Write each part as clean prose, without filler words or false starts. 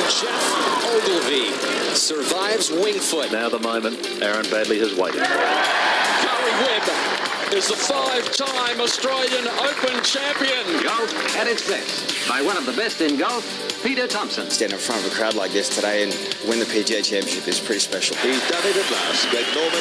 Jeff Ogilvy survives Wingfoot. Now the moment Aaron Badley has waited for. Gary Webb is the 5-time Australian Open champion. Golf at its best by one of the best in golf, Peter Thompson. Standing in front of a crowd like this today and win the PGA Championship is pretty special. He's done it at last. Greg Norman.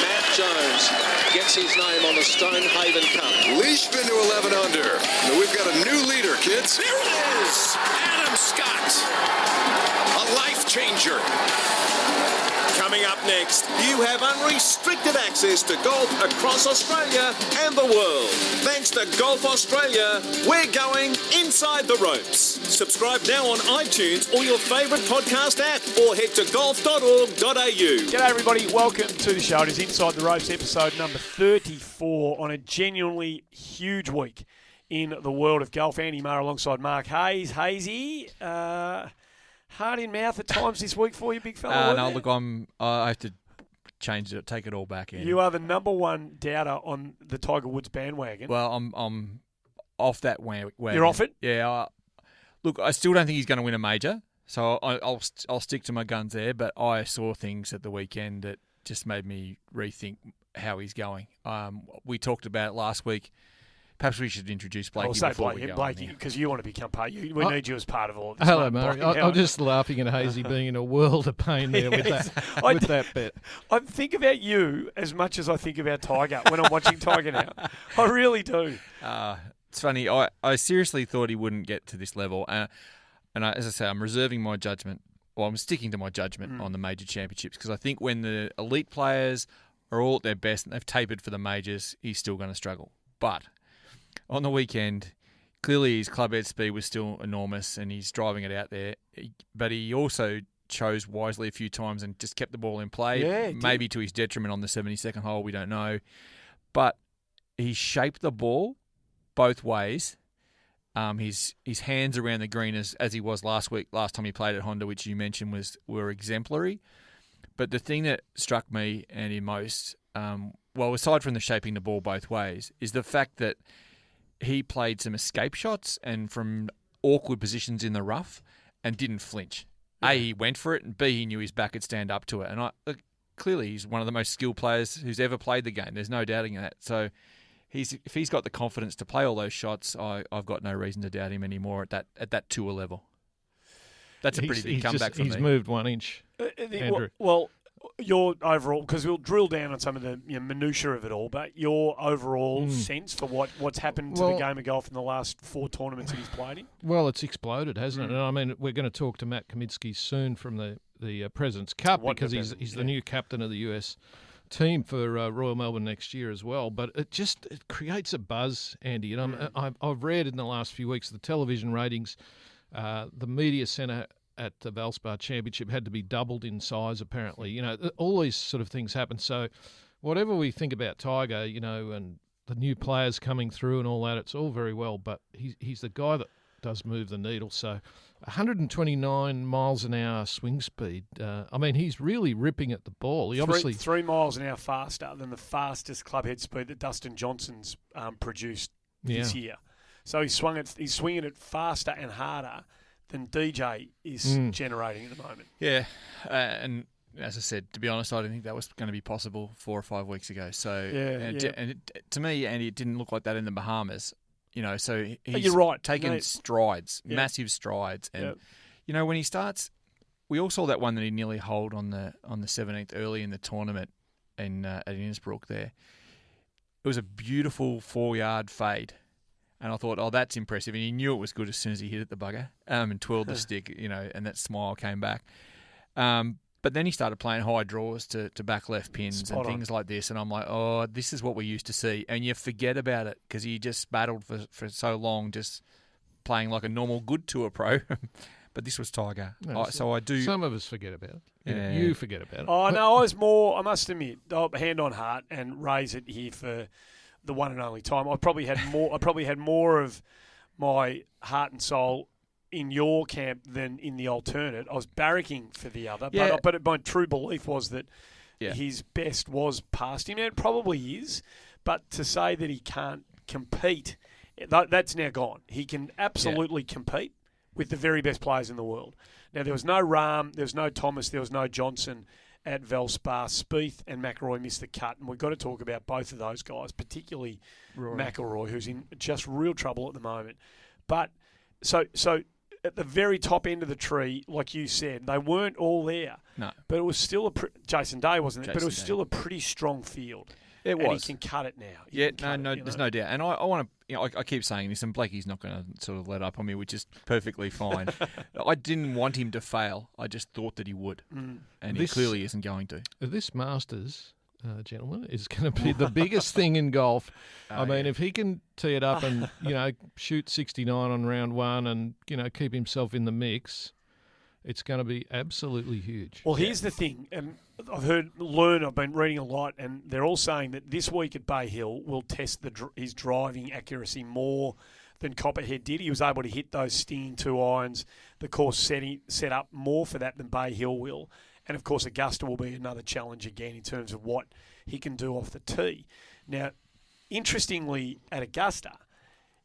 Matt Jones gets his name on the Stonehaven Cup. Leishman to 11 under. Now we've got a new leader, kids. There it is, Adam Scott, a life changer. Coming up next, you have unrestricted access to golf across Australia and the world. Thanks to Golf Australia, we're going inside the ropes. Subscribe now on iTunes or your favourite podcast app, or head to golf.org.au. G'day everybody, welcome to the show. It is Inside the Ropes, episode number 34 on a genuinely huge week in the world of golf. Andy Maher alongside Mark Hayes. Hazy, hard in mouth at times this week for you, big fella. No, look, I have to change it, take it all back in. You are the number one doubter on the Tiger Woods bandwagon. Well, I'm off that wagon. You're off it? Yeah. Look, I still don't think he's going to win a major, so I'll stick to my guns there. But I saw things at the weekend that just made me rethink how he's going. We talked about it last week. Perhaps we should introduce Blakey before we go Blakey, because you want to become part. We need you as part of all of this. Hello, Murray. I'm just laughing at Hazy being in a world of pain there with that bet. I think about you as much as I think about Tiger when I'm watching Tiger now. I really do. It's funny. I seriously thought he wouldn't get to this level. As I say, I'm reserving my judgment. Well, I'm sticking to my judgment on the major championships, because I think when the elite players are all at their best and they've tapered for the majors, he's still going to struggle. But on the weekend, clearly his club head speed was still enormous and he's driving it out there. But he also chose wisely a few times and just kept the ball in play, maybe to his detriment on the 72nd hole, we don't know. But he shaped the ball both ways. His hands around the green as he was last time he played at Honda, which you mentioned were exemplary. But the thing that struck me, Andy, most, aside from the shaping the ball both ways, is the fact that he played some escape shots and from awkward positions in the rough and didn't flinch. Yeah. A, he went for it, and B, he knew his back would stand up to it. And clearly he's one of the most skilled players who's ever played the game. There's no doubting that. So if he's got the confidence to play all those shots, I've got no reason to doubt him anymore at that tour level. That's a pretty big comeback from me. He's moved 1 inch, Andrew. Well, your overall, because we'll drill down on some of the minutiae of it all, but your overall sense for what's happened to the game of golf in the last 4 tournaments that he's played in? Well, it's exploded, hasn't it? And I mean, we're going to talk to Matt Kamienski soon from the President's Cup, because he's the new captain of the US team for Royal Melbourne next year as well. But it creates a buzz, Andy. And I've read in the last few weeks the television ratings, the media centre at the Valspar Championship had to be doubled in size, apparently. All these sort of things happen. So whatever we think about Tiger, and the new players coming through and all that, it's all very well, but he's the guy that does move the needle. So 129 miles an hour swing speed. He's really ripping at the ball. He obviously 3 miles an hour faster than the fastest club head speed that Dustin Johnson's produced this year. So he's swinging it faster and harder than DJ is generating at the moment. Yeah, and as I said, to be honest, I didn't think that was going to be possible 4 or 5 weeks ago. So, to me, Andy, it didn't look like that in the Bahamas. So he's You're right. taken strides, massive strides, and when he starts, we all saw that one that he nearly holed on the 17th early in the tournament at Innisbrook. There, it was a beautiful 4-yard fade. And I thought, that's impressive. And he knew it was good as soon as he hit it, the bugger, and twirled the stick, and that smile came back. But then he started playing high draws to back left pins and things like this. And I'm like, this is what we used to see. And you forget about it because he just battled for so long just playing like a normal good tour pro. But this was Tiger. So I do. Some of us forget about it. Yeah. You forget about it. Oh, no, I was more, I must admit, hand on heart and raise it here for the one and only time. I probably had more of my heart and soul in your camp than in the alternate. I was barracking for the other, but my true belief was that his best was past him. And it probably is, but to say that he can't compete. That's now gone. He can absolutely compete with the very best players in the world. Now, there was no Rahm, there was no Thomas, there was no Johnson at Valspar. Spieth and McIlroy missed the cut, and we've got to talk about both of those guys, particularly McIlroy, who's in just real trouble at the moment. But so at the very top end of the tree, like you said, they weren't all there. No. But it was still Jason Day wasn't there, but it was Day. still a pretty strong field. It was. And he can cut it now. There's no doubt. And I want to, I keep saying this, and Blakey's not going to sort of let up on me, which is perfectly fine. I didn't want him to fail. I just thought that he would. And he clearly isn't going to. This Masters, gentlemen, is going to be the biggest thing in golf. I mean, if he can tee it up and, shoot 69 on round one and, keep himself in the mix, it's going to be absolutely huge. Well, here's the thing, and I've been reading a lot, and they're all saying that this week at Bay Hill will test his driving accuracy more than Copperhead did. He was able to hit those stinging 2 irons. The course set up more for that than Bay Hill will. And, of course, Augusta will be another challenge again in terms of what he can do off the tee. Now, interestingly, at Augusta,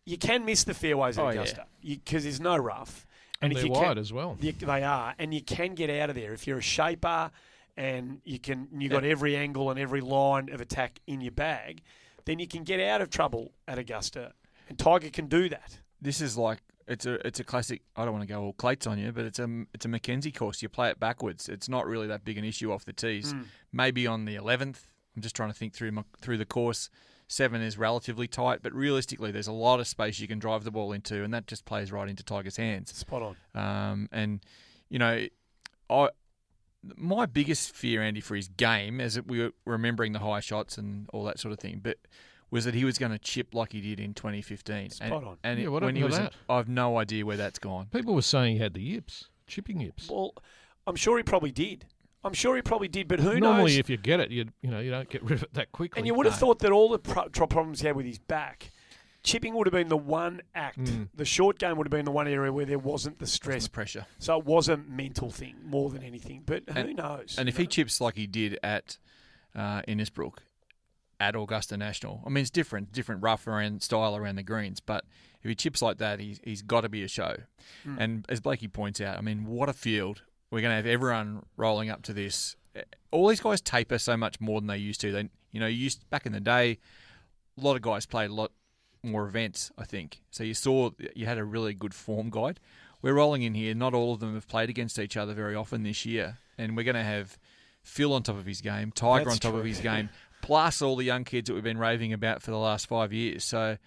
you can miss the fairways at Augusta because there's no rough. And they're wide as well. They are, and you can get out of there if you're a shaper, and you've got every angle and every line of attack in your bag. Then you can get out of trouble at Augusta, and Tiger can do that. This is like it's a classic. I don't want to go all Clates on you, but it's a Mackenzie course. You play it backwards. It's not really that big an issue off the tees. Maybe on the 11th. I'm just trying to think through the course. 7 is relatively tight, but realistically, there's a lot of space you can drive the ball into, and that just plays right into Tiger's hands. Spot on. My biggest fear, Andy, for his game, as we were remembering the high shots and all that sort of thing, but was that he was going to chip like he did in 2015. Spot on. And what when he happened was, to that? I have no idea where that's gone. People were saying he had the yips, chipping yips. Well, I'm sure he probably did. But who knows? Normally, if you get it, you don't get rid of it that quickly. And you would have thought that all the problems he had with his back, chipping would have been the one act. The short game would have been the one area where there wasn't the stress. The pressure. So it was a mental thing more than anything. But who knows? And if he chips like he did at Innisbrook, at Augusta National, I mean, it's different rough style around the greens, but if he chips like that, he's got to be a show. And as Blakey points out, I mean, what a field. We're going to have everyone rolling up to this. All these guys taper so much more than they used to. Back in the day, a lot of guys played a lot more events, I think. So you had a really good form guide. We're rolling in here. Not all of them have played against each other very often this year. And we're going to have Phil on top of his game, Tiger on top of his game, plus all the young kids that we've been raving about for the last 5 years. So,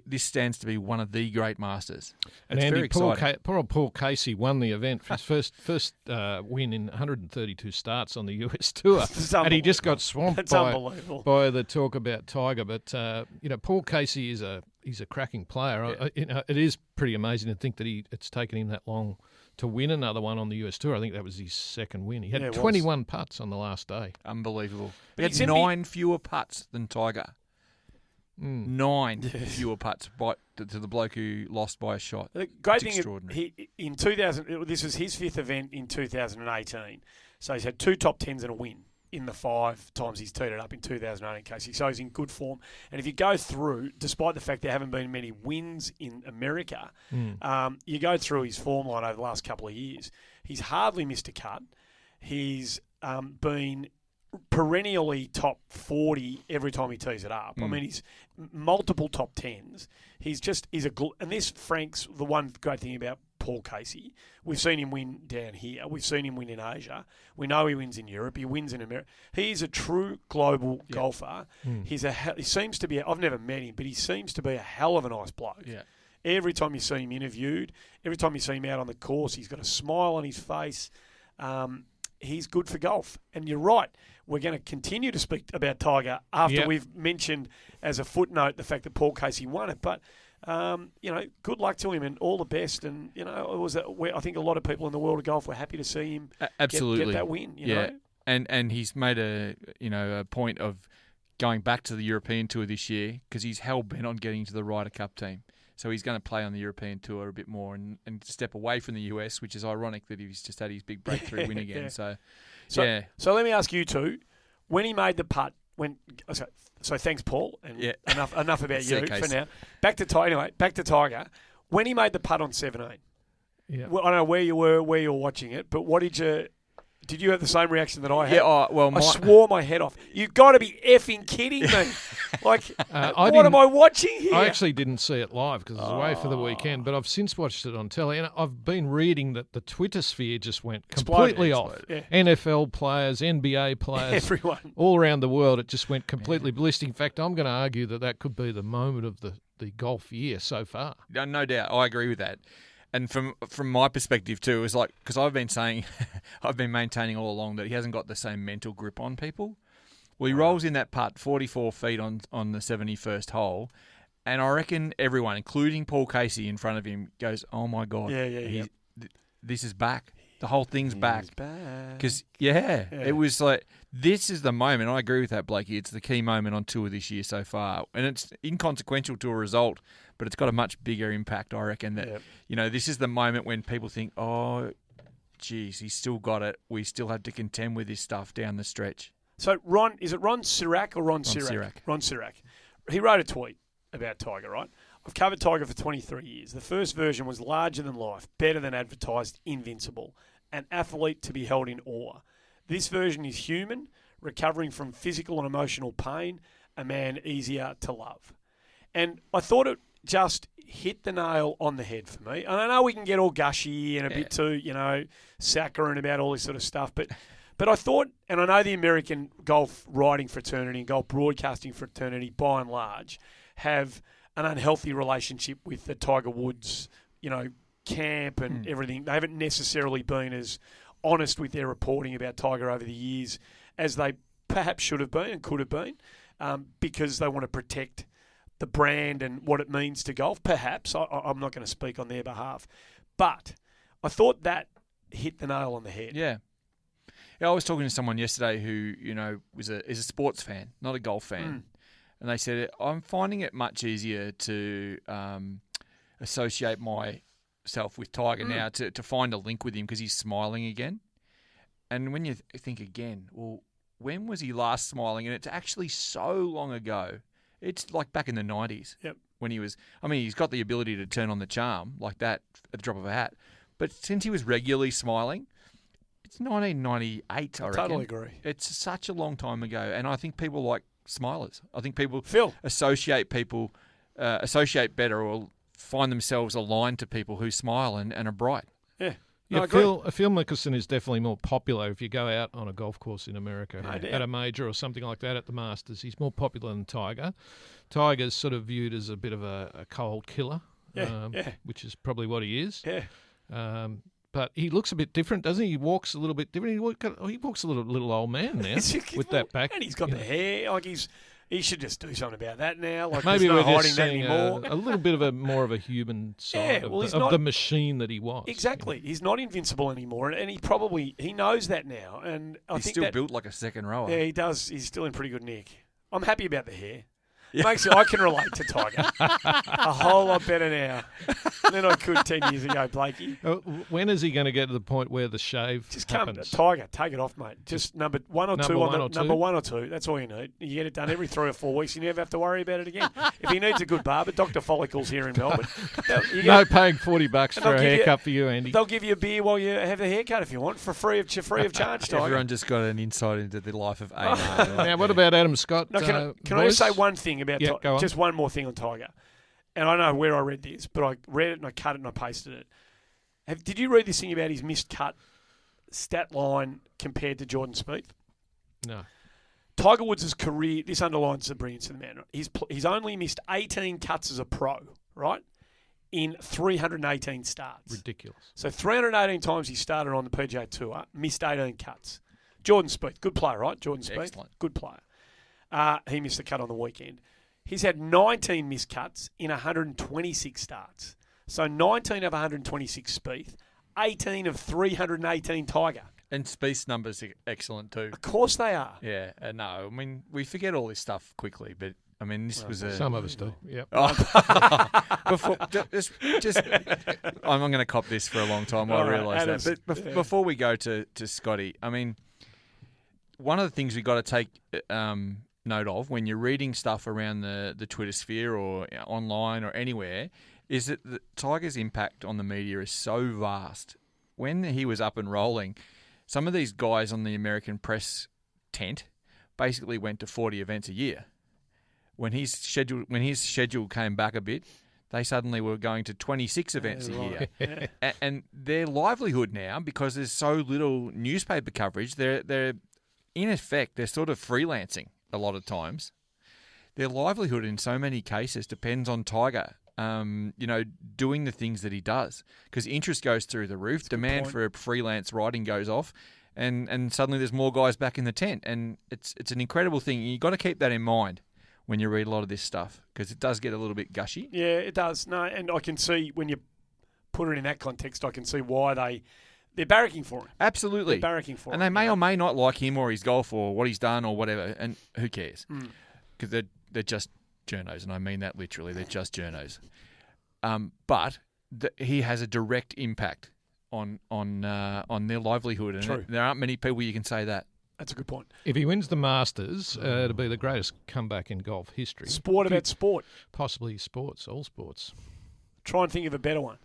this stands to be one of the great Masters. And it's Andy, very exciting. poor old Paul Casey won the event for his first win in 132 starts on the US Tour. And he just got swamped by the talk about Tiger. But, Paul Casey he's a cracking player. Yeah. It is pretty amazing to think that it's taken him that long to win another one on the US Tour. I think that was his second win. He had 21 putts on the last day. Unbelievable. He had 9 fewer putts than Tiger. 9 fewer putts to the bloke who lost by a shot. The great it's thing is, in 2000, this was his 5th event in 2018. So he's had 2 top 10s and a win in the 5 times he's teed it up in 2018, Casey. So he's in good form. And if you go through, despite the fact there haven't been many wins in America, you go through his form line over the last couple of years, he's hardly missed a cut. He's been perennially top 40 every time he tees it up. I mean, he's multiple top 10s. And this Frank's the one great thing about Paul Casey. We've seen him win down here. We've seen him win in Asia. We know he wins in Europe. He wins in America. He's a true global golfer. He seems to be. I've never met him, but he seems to be a hell of a nice bloke. Yeah. Every time you see him interviewed, every time you see him out on the course, he's got a smile on his face. He's good for golf. And you're right. We're going to continue to speak about Tiger after we've mentioned as a footnote the fact that Paul Casey won it. But, good luck to him and all the best. And, I think a lot of people in the world of golf were happy to see him absolutely get that win. You know? And he's made a point of going back to the European Tour this year because he's hell-bent on getting to the Ryder Cup team. So he's going to play on the European Tour a bit more and step away from the US, which is ironic that he's just had his big breakthrough win again. So let me ask you two, when he made the putt So thanks, Paul. And Yeah. enough about See you you, for Case. now. Back to Tiger. When he made the putt on 17, Yeah. well, I don't know where you were watching it, but what did you have the same reaction that I had? Yeah, I swore my head off. You've got to be effing kidding me. What didn't- am I watching here? I actually didn't see it live because I was away for the weekend, but I've since watched it on telly, and I've been reading that the Twitter sphere just went completely off. Yeah. NFL players, NBA players, Everyone. all around the world, it just went completely ballistic. In fact, I'm going to argue that could be the moment of the golf year so far. No doubt. I agree with that. And from my perspective too, it was like, because I've been saying, I've been maintaining all along that he hasn't got the same mental grip on people. Well, he rolls in that putt 44 feet on the 71st hole, and I reckon everyone, including Paul Casey in front of him, goes, "Oh my God, this is back. The whole thing's back." Because it was like, this is the moment. I agree with that, Blakey. It's the key moment on tour this year so far, and it's inconsequential to a result, but it's got a much bigger impact. I reckon that this is the moment when people think, "Oh, geez, he's still got it. We still have to contend with this stuff down the stretch." So is it Ron Sirac or Ron Sirac? Ron Sirac. He wrote a tweet about Tiger, right? I've covered Tiger for 23 years. The first version was larger than life, better than advertised, invincible, an athlete to be held in awe. This version is human, recovering from physical and emotional pain, a man easier to love. And I thought it just hit the nail on the head for me. And I know we can get all gushy and a bit too, saccharine about all this sort of stuff, but I thought, and I know the American golf writing fraternity and golf broadcasting fraternity, by and large, have an unhealthy relationship with the Tiger Woods, camp and everything. They haven't necessarily been as honest with their reporting about Tiger over the years as they perhaps should have been and could have been, because they want to protect the brand and what it means to golf. Perhaps. I'm not going to speak on their behalf. But I thought that hit the nail on the head. Yeah. I was talking to someone yesterday who, is a sports fan, not a golf fan. And they said, I'm finding it much easier to associate myself with Tiger now, to find a link with him because he's smiling again. And when you think again, well, when was he last smiling? And it's actually so long ago. It's like back in the 90s. Yep. When he's got the ability to turn on the charm like that at the drop of a hat. But since he was regularly smiling, it's 1998, I reckon. Totally agree. It's such a long time ago. And I think people like smilers. I think people associate better or find themselves aligned to people who smile and are bright. Yeah. Yeah, Phil Mickelson is definitely more popular if you go out on a golf course in America at a major or something like that at the Masters. He's more popular than Tiger. Tiger's sort of viewed as a bit of a cold killer, which is probably what he is. Yeah. But he looks a bit different, doesn't he? He walks a little bit different. He walks a little old man now with that back. And he's got the hair. Like he should just do something about that now. Like maybe there's no we're hiding just that seeing anymore. a little bit of more of a human side of the machine that he was. Exactly. He's not invincible anymore, and he knows that now. And he's still built like a second rower. Yeah, he does. He's still in pretty good nick. I'm happy about the hair. I can relate to Tiger a whole lot better now than I could 10 years ago, Blakey. When is he going to get to the point where the shave happens? Tiger, take it off, mate. Just number one or two. Number one or two. That's all you need. You get it done every 3 or 4 weeks. You never have to worry about it again. If he needs a good barber, Dr. Follicles here in Melbourne. Paying $40 for a haircut for you, Andy. They'll give you a beer while you have the haircut if you want, for free of charge, Tiger. Everyone just got an insight into the life of A. Now, what about Adam Scott? Can I just say one thing about Tiger? Just one more thing on Tiger. And I don't know where I read this, but I read it and I cut it and I pasted it. Did you read this thing about his missed cut stat line compared to Jordan Spieth? No. Tiger Woods' career, this underlines the brilliance of the man. He's only missed 18 cuts as a pro, right, in 318 starts. Ridiculous. So 318 times he started on the PGA Tour, missed 18 cuts. Jordan Spieth, good player, right? Jordan Spieth, excellent. Good player. He missed a cut on the weekend. He's had 19 missed cuts in 126 starts. So 19 of 126 Spieth, 18 of 318 Tiger. And Spieth's numbers are excellent too. Of course they are. Yeah, no, I mean, we forget all this stuff quickly, but I mean, this was a... Some of us do, yep. I'm going to cop this for a long time, I realise that. But before we go to Scotty, I mean, one of the things we've got to take note of when you're reading stuff around the Twitter sphere or online or anywhere is that the Tiger's impact on the media is so vast. When he was up and rolling, some of these guys on the American press tent basically went to 40 events a year. When his schedule came back a bit, they suddenly were going to 26 events a year. And their livelihood now, because there's so little newspaper coverage, they're in effect, they're sort of freelancing a lot of times. Their livelihood in so many cases depends on Tiger, doing the things that he does. Because interest goes through the roof, demand for freelance writing goes off, and suddenly there's more guys back in the tent. And it's an incredible thing. You've got to keep that in mind when you read a lot of this stuff, because it does get a little bit gushy. Yeah, it does. No, and I can see when you put it in that context, I can see why they're barracking for him. Absolutely. They're barracking for him. And they may or may not like him or his golf or what he's done or whatever, and who cares? Because they're just journos, and I mean that literally. They're just journos. But he has a direct impact on their livelihood, and True. There aren't many people you can say that. That's a good point. If he wins the Masters, it'll be the greatest comeback in golf history. Sport about sport. Possibly sports, all sports. Try and think of a better one.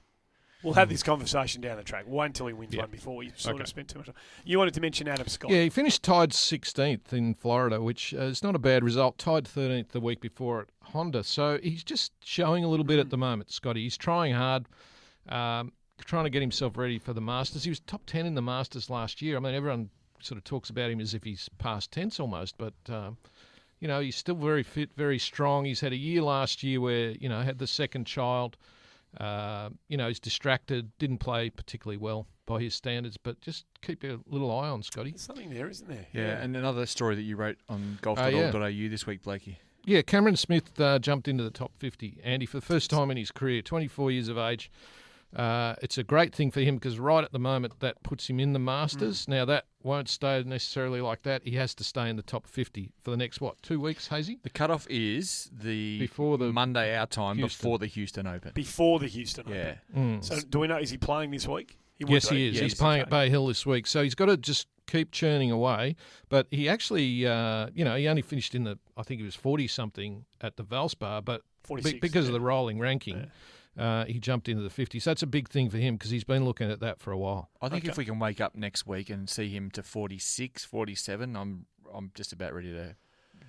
We'll have this conversation down the track. We'll wait until he wins one before we sort of spend too much time. You wanted to mention Adam Scott. Yeah, he finished tied 16th in Florida, which is not a bad result. Tied 13th the week before at Honda. So he's just showing a little bit at the moment, Scotty. He's trying hard, trying to get himself ready for the Masters. He was top 10 in the Masters last year. I mean, everyone sort of talks about him as if he's past tense almost, but he's still very fit, very strong. He's had a year last year where had the second child. He's distracted, didn't play particularly well by his standards, but just keep a little eye on Scotty. There's something there, isn't there? Yeah, and another story that you wrote on golf.org.au this week, Blakey. Yeah, Cameron Smith jumped into the top 50, Andy, for the first time in his career, 24 years of age. It's a great thing for him because right at the moment that puts him in the Masters. Now that won't stay necessarily like that. He has to stay in the top 50 for the next, 2 weeks, Hazy? The cutoff is before the Monday our time, before the Houston Open. Before the Houston Open. Yeah. So do we know, is he playing this week? Yes, he is. Yes, he's playing at Bay Hill this week. So he's got to just keep churning away. But he actually, he only finished in I think he was 40-something at the Valspar, but 46, because of the rolling ranking. He jumped into the 50s. That's a big thing for him because he's been looking at that for a while. I think if we can wake up next week and see him to 46, 47, I'm just about ready to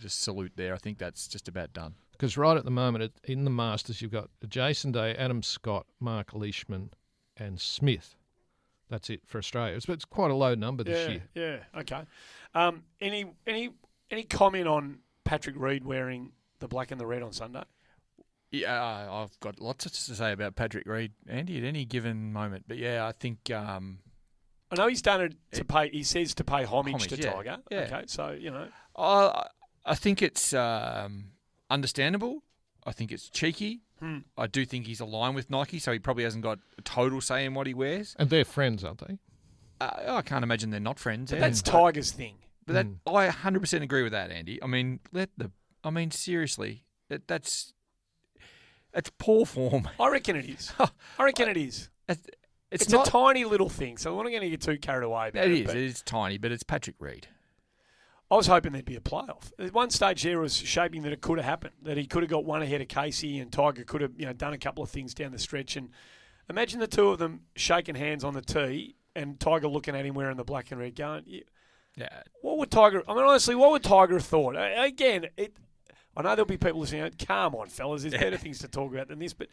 just salute there. I think that's just about done. Because right at the moment in the Masters, you've got Jason Day, Adam Scott, Mark Leishman, and Smith. That's it for Australia. It's quite a low number this year. Yeah, okay. Any comment on Patrick Reed wearing the black and the red on Sunday? Yeah, I've got lots to say about Patrick Reed, Andy, at any given moment. But yeah, I think I know he's done it to pay. He says to pay homage to Tiger. Yeah. Okay, so I think it's understandable. I think it's cheeky. I do think he's aligned with Nike, so he probably hasn't got a total say in what he wears. And they're friends, aren't they? I can't imagine they're not friends. But that's Tiger's thing. But I 100% agree with that, Andy. I mean, seriously, that's poor form. I reckon it is. It's not a tiny little thing, so we're not going to get too carried away about it. It is tiny, but it's Patrick Reed. I was hoping there'd be a playoff. At one stage there was shaping that it could have happened, that he could have got one ahead of Casey and Tiger could have done a couple of things down the stretch. And imagine the two of them shaking hands on the tee and Tiger looking at him wearing the black and red going, yeah. What would Tiger – I mean, honestly, what would Tiger have thought? Again, I know there'll be people listening, come on, fellas, there's better things to talk about than this. But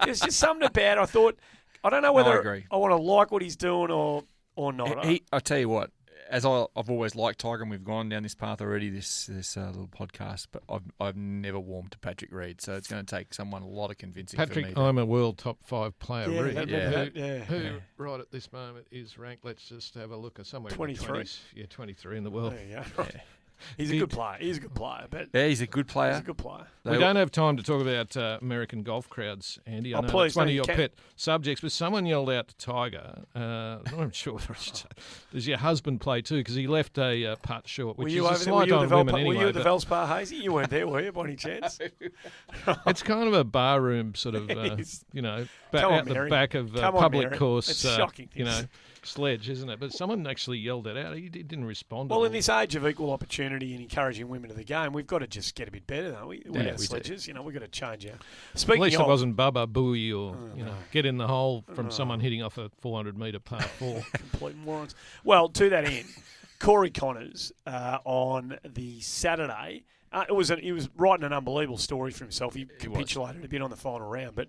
there's just something about it. I thought – I don't know whether I want to like what he's doing or not. I tell you what. As I've always liked Tiger, and we've gone down this path already, this little podcast, but I've never warmed to Patrick Reed, so it's going to take someone a lot of convincing Patrick, for me. I'm a world top 5 player, Reed. Who right at this moment is ranked, let's just have a look at somewhere 23. 23 in the world. There you go. Yeah. He's a good player. He's a good player. But he's a good player. He's a good player. We don't have time to talk about American golf crowds, Andy. I know please, it's one of your pet subjects, but someone yelled out to Tiger. I'm sure. Does your husband play too? Because he left a putt short, which is a slight on women anyway. Were you at the Valspar, Hazy? You weren't there, were you, by any chance? It's kind of a barroom sort of, out the back of public course. It's shocking. sledge, isn't it? But someone actually yelled it out. He didn't respond. Well, in this age of equal opportunity and encouraging women to the game, we've got to just get a bit better, don't we? With our sledges, we've got to change our. At least it wasn't Bubba Booey or get in the hole from someone hitting off a 400-metre par 4. Complete morons. Well, to that end, Corey Connors on the Saturday. He was writing an unbelievable story for himself. He capitulated a bit on the final round, but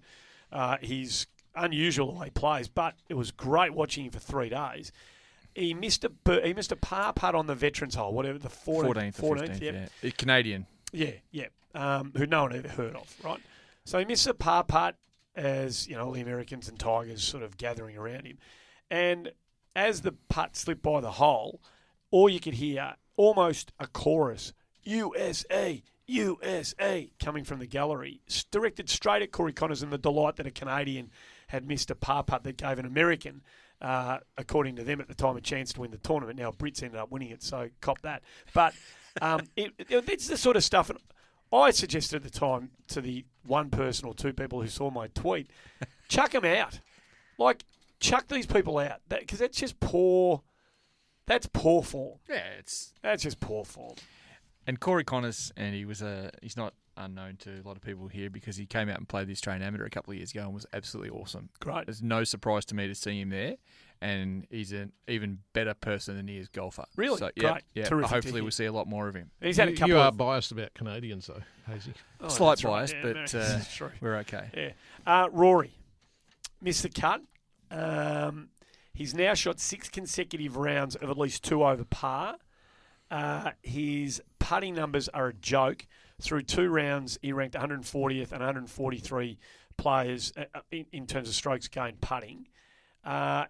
he's unusual the way he plays. But it was great watching him for 3 days. He missed a par putt on the Veterans Hole, whatever the 14th, 15th, yeah. Canadian. Yeah. Who no one ever heard of, right? So he missed a par putt as all the Americans and Tigers sort of gathering around him, and as the putt slipped by the hole, all you could hear almost a chorus. USA, USA, coming from the gallery, directed straight at Corey Connors, and the delight that a Canadian had missed a par putt that gave an American, according to them at the time, a chance to win the tournament. Now, Brits ended up winning it, so cop that. But it's the sort of stuff, and I suggested at the time to the one person or two people who saw my tweet, chuck them out. Chuck these people out, because that's just poor. That's poor form. Yeah, that's just poor form. And Corey Connors, and he's not unknown to a lot of people here because he came out and played the Australian Amateur a couple of years ago and was absolutely awesome. Great. There's no surprise to me to see him there, and he's an even better person than he is golfer. Really? So, Great. Yeah. Terrific. Hopefully we'll see a lot more of him. He's had a couple you are biased about Canadians, though, Hazy. Oh, Slight bias, right. but we're okay. Yeah. Rory missed the cut. He's now shot 6 consecutive rounds of at least 2 over par. His putting numbers are a joke. Through 2 rounds, he ranked 140th and 143 players in terms of strokes gained putting.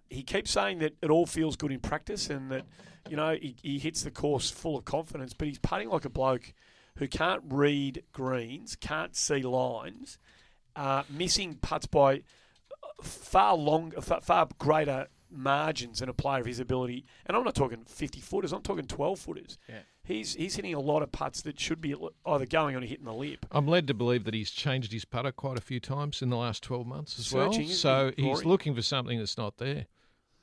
He keeps saying that it all feels good in practice and that, he hits the course full of confidence, but he's putting like a bloke who can't read greens, can't see lines, missing putts by far greater margins than a player of his ability. And I'm not talking 50-footers, I'm talking 12-footers. Yeah. He's hitting a lot of putts that should be either going on or hitting the lip. I'm led to believe that he's changed his putter quite a few times in the last 12 months as well. Searching, so he's looking for something that's not there.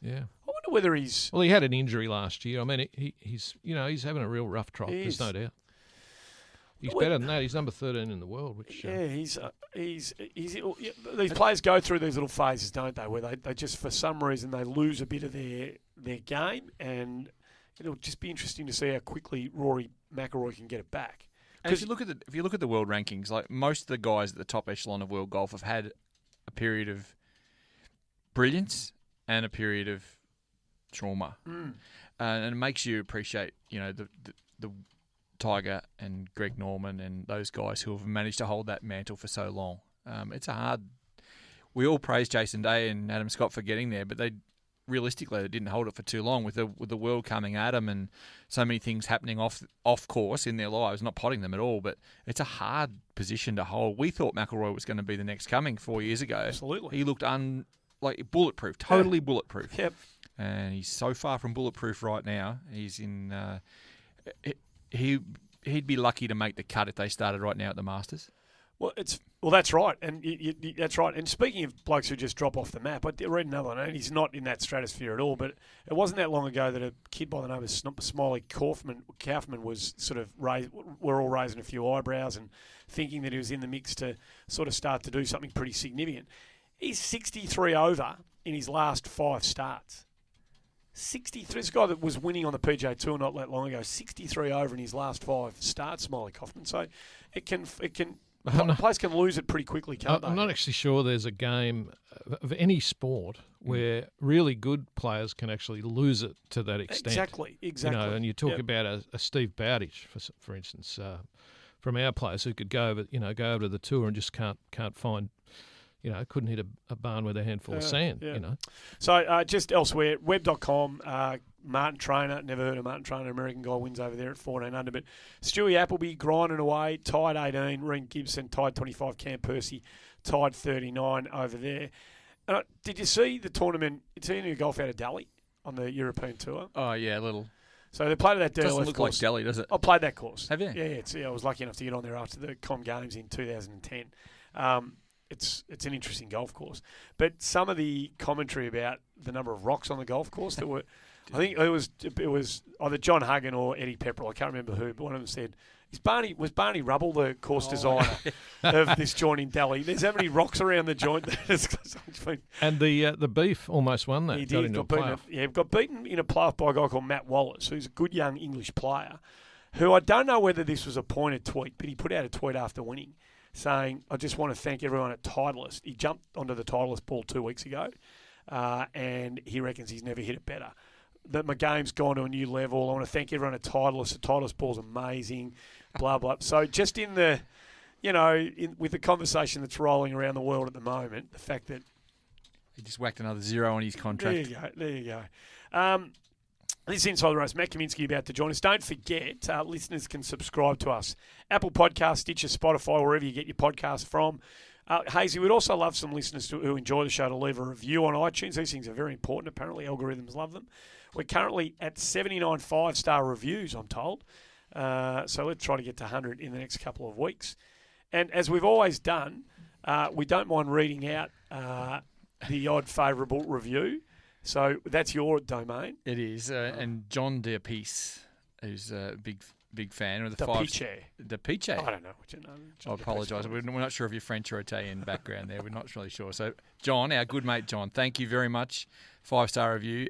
Yeah. I wonder whether he's... Well, he had an injury last year. I mean, he's having a real rough trot. There's no doubt. He's better than that. He's number 13 in the world. Which he's these players go through these little phases, don't they, where they just for some reason they lose a bit of their game, and it'll just be interesting to see how quickly Rory McIlroy can get it back. And if you look at the world rankings, like most of the guys at the top echelon of world golf have had a period of brilliance and a period of trauma, and it makes you appreciate, the Tiger and Greg Norman and those guys who have managed to hold that mantle for so long. It's a hard. We all praise Jason Day and Adam Scott for getting there, but they didn't hold it for too long with the world coming at them and so many things happening off course in their lives. Not potting them at all, but it's a hard position to hold. We thought McIlroy was going to be the next coming 4 years ago. Absolutely, he looked bulletproof, totally bulletproof. Yep, and he's so far from bulletproof right now. He's in. He'd be lucky to make the cut if they started right now at the Masters. Well, that's right, and that's right. And speaking of blokes who just drop off the map, I read another one, and he's not in that stratosphere at all. But it wasn't that long ago that a kid by the name of Smiley Kaufman was sort of we're all raising a few eyebrows and thinking that he was in the mix to sort of start to do something pretty significant. He's 63 over in his last 5 starts. 63. This guy that was winning on the PGA Tour not that long ago, 63 over in his last 5 starts, Smiley Kaufman. So it can a place can lose it pretty quickly, can't they? I'm not actually sure there's a game of any sport where really good players can actually lose it to that extent. Exactly. And you talk about a Steve Bowditch, for instance, from our players who could go over to the tour and just can't find. Couldn't hit a barn with a handful of sand, So just elsewhere, web.com, Martin Trainer, never heard of Martin Trainer, American guy, wins over there at 14 under. But Stewie Appleby grinding away, tied 18, Reed Gibson tied 25, Cam Percy tied 39 over there. Did you see the tournament? It's in golf out of Delhi on the European Tour. Oh, yeah, a little. So they played at that DLF doesn't look course. like Delhi, does it? I played that course. Have you? Yeah, I was lucky enough to get on there after the Com Games in 2010. it's an interesting golf course. But some of the commentary about the number of rocks on the golf course that were, I think it was either John Huggan or Eddie Pepperell. I can't remember who, but one of them said, was Barney Rubble the course designer of this joint in Delhi? There's how many rocks around the joint. And the Beef almost won that. He did. Got beaten in a playoff by a guy called Matt Wallace, who's a good young English player, who I don't know whether this was a pointed tweet, but he put out a tweet after winning saying, I just want to thank everyone at Titleist. He jumped onto the Titleist ball 2 weeks ago, and he reckons he's never hit it better. That my game's gone to a new level. I want to thank everyone at Titleist. The Titleist ball's amazing, blah, blah. So just in the, with the conversation that's rolling around the world at the moment, the fact that he just whacked another 0 on his contract. There you go. This is Inside the Race. Matt Kamienski about to join us. Don't forget, listeners can subscribe to us. Apple Podcasts, Stitcher, Spotify, wherever you get your podcasts from. Hazy, we'd also love some listeners who enjoy the show to leave a review on iTunes. These things are very important. Apparently, algorithms love them. We're currently at 79 5-star reviews, I'm told. So let's try to get to 100 in the next couple of weeks. And as we've always done, we don't mind reading out the odd favourable review. So that's your domain. It is. And John DePiece, who's a big fan of the DePiece. I don't know what your name is. I apologise. We're not sure of your French or Italian background there. We're not really sure. So, John, our good mate John, thank you very much. 5-star review.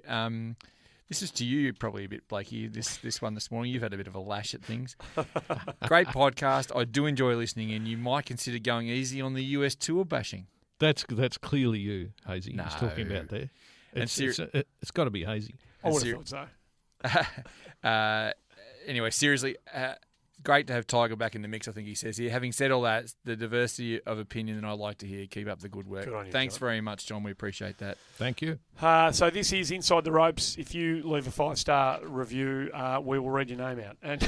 This is to you, probably a bit, Blakey, this one this morning. You've had a bit of a lash at things. Great podcast. I do enjoy listening, and you might consider going easy on the US tour bashing. That's clearly you, Hazy, he's talking about there. It's got to be Hazy. I would have thought so. Anyway, seriously, great to have Tiger back in the mix, I think he says here. Having said all that, the diversity of opinion that I like to hear. Keep up the good work. Good on you, Thanks John. very much, John. We appreciate that. Thank you. So this is Inside the Ropes. If you leave a 5-star review, we will read your name out. And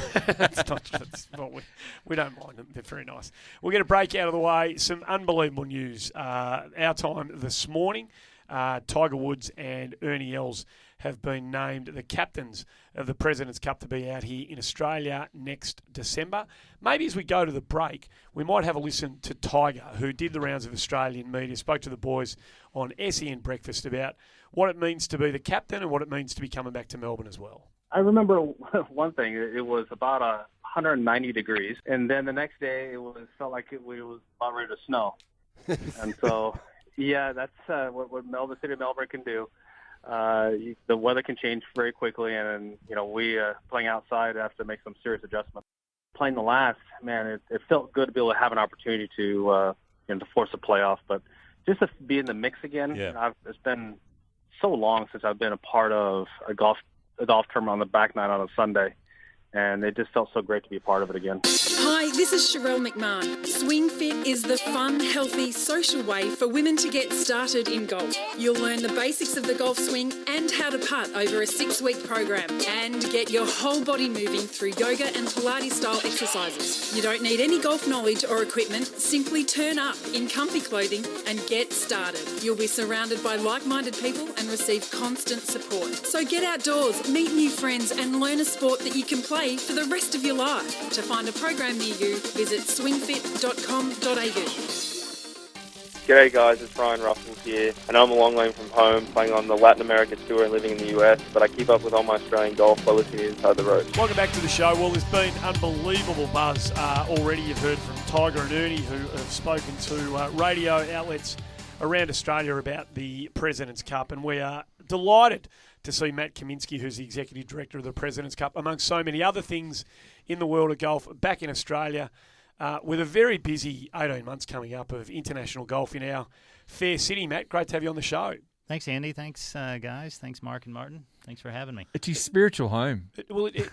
we don't mind them. They're very nice. We'll get a break out of the way. Some unbelievable news. Our time this morning, Tiger Woods and Ernie Els have been named the captains of the President's Cup to be out here in Australia next December. Maybe as we go to the break, we might have a listen to Tiger, who did the rounds of Australian media, spoke to the boys on SEN Breakfast about what it means to be the captain and what it means to be coming back to Melbourne as well. I remember one thing. It was about 190 degrees, and then the next day felt like it was about ready to snow. And so, yeah, that's what the city of Melbourne can do. The weather can change very quickly, and we playing outside have to make some serious adjustments. Playing the last, man, it felt good to be able to have an opportunity to to force a playoff, but just to be in the mix again. Yeah. It's been so long since I've been a part of a golf tournament on the back nine on a Sunday. And it just felt so great to be a part of it again. Hi, this is Sherelle McMahon. Swing Fit is the fun, healthy, social way for women to get started in golf. You'll learn the basics of the golf swing and how to putt over a 6-week program and get your whole body moving through yoga and Pilates-style exercises. You don't need any golf knowledge or equipment. Simply turn up in comfy clothing and get started. You'll be surrounded by like-minded people and receive constant support. So get outdoors, meet new friends and learn a sport that you can play for the rest of your life. To find a program near you, visit swingfit.com.au. G'day guys, it's Brian Ruffles here, and I'm a long lane from home, playing on the Latin America Tour and living in the US, but I keep up with all my Australian golf by listening to Inside the Ropes. Welcome back to the show. Well, there's been unbelievable buzz already. You've heard from Tiger and Ernie, who have spoken to radio outlets around Australia about the President's Cup, and we are delighted to see Matt Kamienski, who's the Executive Director of the President's Cup, amongst so many other things in the world of golf, back in Australia with a very busy 18 months coming up of international golf in our fair city. Matt, great to have you on the show. Thanks, Andy. Thanks, guys. Thanks, Mark and Martin. Thanks for having me. It's his spiritual home.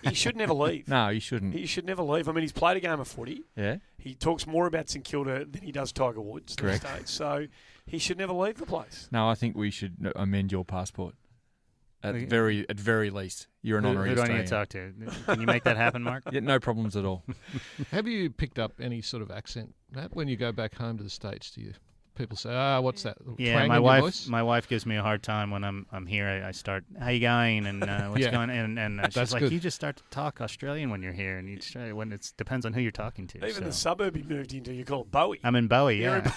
He should never leave. No, he shouldn't. He should never leave. I mean, he's played a game of footy. Yeah. He talks more about St Kilda than he does Tiger Woods. Correct. These days, so he should never leave the place. No, I think we should amend your passport. At very least, you're an honorary Australian. Who do I need to talk to? Can you make that happen, Mark? Yeah, no problems at all. Have you picked up any sort of accent, Matt, when you go back home to the States? Do you people say, what's that? Yeah, twang my in your wife. voice? My wife gives me a hard time when I'm here. I start, how you going, and what's going, and she's That's like, good. you just start to talk Australian when you're here, and you just, when it depends on who you're talking to. Even so. the suburb you moved into, you call it Bowie. I'm in Bowie, You're yeah.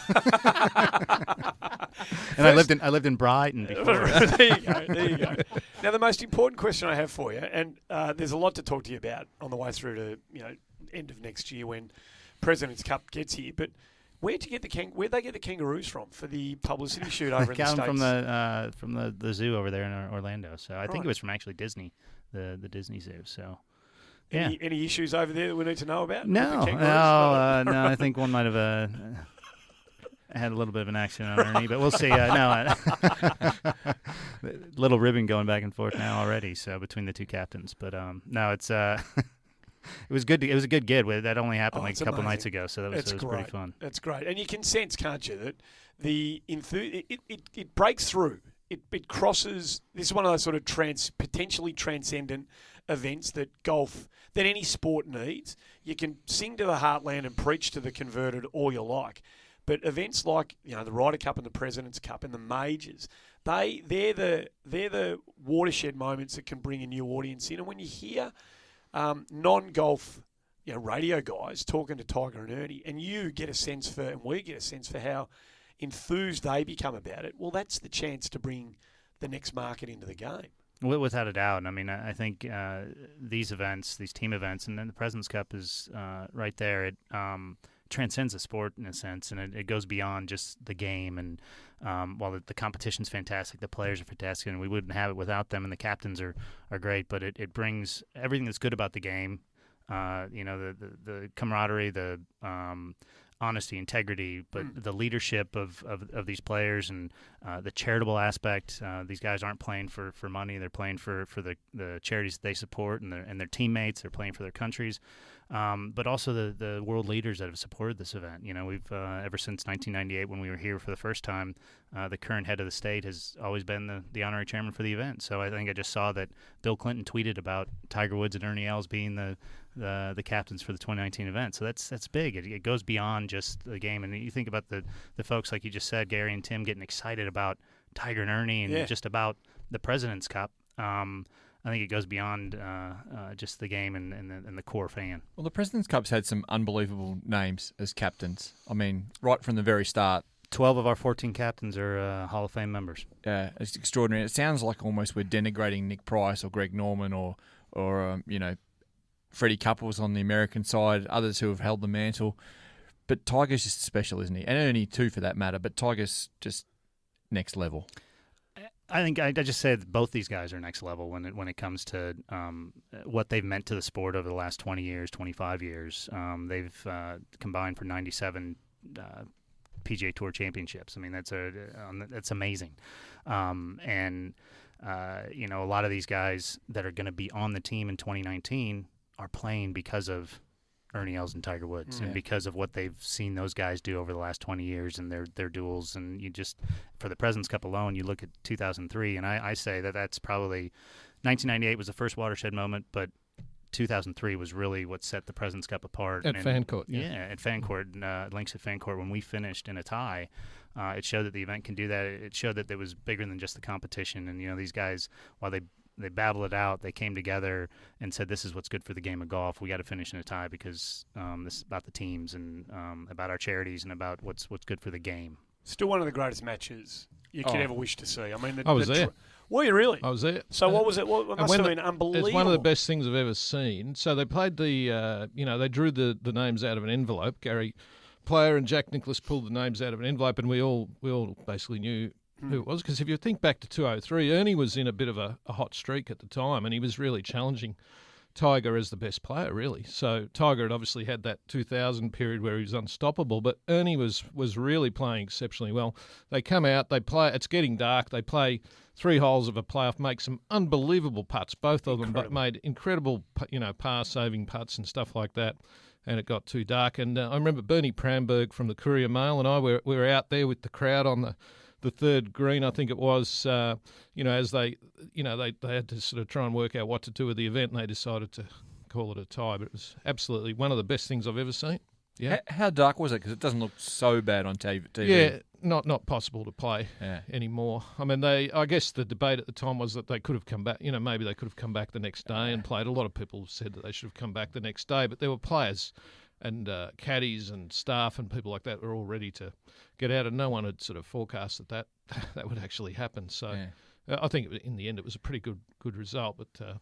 And I lived in Brighton before. There you go. Now, the most important question I have for you, and there's a lot to talk to you about on the way through to end of next year when President's Cup gets here, but where'd they get the kangaroos from for the publicity shoot over in the States? From the zoo over there in Orlando. So I think it was from actually Disney, the Disney Zoo. So. Yeah. Any issues over there that we need to know about? No. I think one might have had a little bit of an accident on her knee, but we'll see. Little ribbon going back and forth now already. So between the two captains, but no, it's it was good. It was a good gig. That only happened like a couple nights ago, so that was pretty fun. That's great, and you can sense, can't you, that the it breaks through. It crosses. This is one of those sort of potentially transcendent events that any sport needs. You can sing to the heartland and preach to the converted all you like, but events like the Ryder Cup and the President's Cup and the majors, they're the watershed moments that can bring a new audience in. And when you hear non-golf radio guys talking to Tiger and Ernie, and you get a sense for, and we get a sense for how enthused they become about it, well, that's the chance to bring the next market into the game. Without a doubt. I mean, I think these events, these team events, and then the President's Cup is right there. It transcends the sport in a sense, and it goes beyond just the game. And while the competition's fantastic, the players are fantastic, and we wouldn't have it without them, and the captains are great, but it brings everything that's good about the game, the camaraderie, the honesty, integrity, but the leadership of these players and the charitable aspect. These guys aren't playing for money; they're playing for the charities that they support and their teammates. They're playing for their countries, but also the world leaders that have supported this event. We've ever since 1998 when we were here for the first time, the current head of the state has always been the honorary chairman for the event. So I think I just saw that Bill Clinton tweeted about Tiger Woods and Ernie Els being the captains for the 2019 event. So that's big. It goes beyond just the game. And you think about the folks, like you just said, Gary and Tim, getting excited about Tiger and Ernie and just about the President's Cup. I think it goes beyond just the game and the core fan. Well, the President's Cup's had some unbelievable names as captains. I mean, right from the very start. 12 of our 14 captains are Hall of Fame members. Yeah, it's extraordinary. It sounds like almost we're denigrating Nick Price or Greg Norman or Freddie Couples on the American side, others who have held the mantle. But Tiger's just special, isn't he? And Ernie too, for that matter. But Tiger's just next level. I think I just say that both these guys are next level when it comes to what they've meant to the sport over the last 20 years, 25 years. They've combined for 97 PGA Tour championships. I mean, that's amazing. A lot of these guys that are going to be on the team in 2019 are playing because of Ernie Els and Tiger Woods, and because of what they've seen those guys do over the last 20 years and their duels. And you just, for the President's Cup alone, you look at 2003, and I say that's probably 1998 was the first watershed moment, but 2003 was really what set the President's Cup apart. At Fancourt. Yeah, at Fancourt, Links at Fancourt, when we finished in a tie. It showed that the event can do that. It showed that it was bigger than just the competition. And, these guys, while they battled it out, they came together and said, this is what's good for the game of golf. We got to finish in a tie because this is about the teams and about our charities and about what's good for the game. Still one of the greatest matches you could ever wish to see. I mean, I was there. Were you really? I was there. So what was it? It must have been unbelievable. It's one of the best things I've ever seen. So they played they drew the names out of an envelope. Gary Player and Jack Nicklaus pulled the names out of an envelope, and we all basically knew who it was. Because if you think back to 2003, Ernie was in a bit of a hot streak at the time, and he was really challenging Tiger as the best player, really. So Tiger had obviously had that 2000 period where he was unstoppable, but Ernie was really playing exceptionally well. They come out, they play. It's getting dark. They play 3 holes of a playoff, make some unbelievable putts, both of them, but made incredible, par-saving putts and stuff like that. And it got too dark. And I remember Bernie Pramberg from the Courier Mail and I we were out there with the crowd on the third green, I think it was, as they had to sort of try and work out what to do with the event, and they decided to call it a tie. But it was absolutely one of the best things I've ever seen. Yeah. How dark was it? Because it doesn't look so bad on TV. Yeah, not possible to play anymore. I mean, I guess the debate at the time was that they could have come back. Maybe they could have come back the next day and played. A lot of people said that they should have come back the next day, but there were players and caddies and staff and people like that were all ready to get out, and no one had sort of forecast that would actually happen. So I think in the end it was a pretty good result. But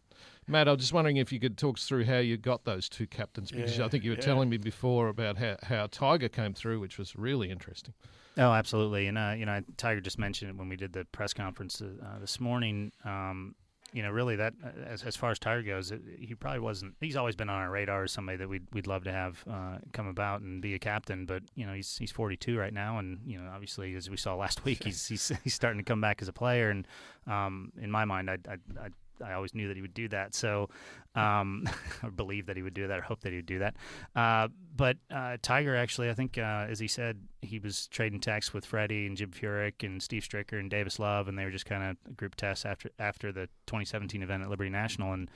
Matt, I was just wondering if you could talk us through how you got those two captains, because I think you were telling me before about how Tiger came through, which was really interesting. Oh, absolutely. And, Tiger just mentioned it when we did the press conference this morning. Really that as far as Tiger goes, he probably wasn't. He's always been on our radar as somebody that we'd love to have come about and be a captain. But he's 42 right now, and obviously as we saw last week, he's starting to come back as a player. And in my mind, I always knew that he would do that. So, or believe that he would do that, or hope that he would do that. But Tiger actually, I think, as he said, he was trading texts with Freddie and Jim Furyk and Steve Stricker and Davis Love, and they were just kind of a group test after the 2017 event at Liberty National. And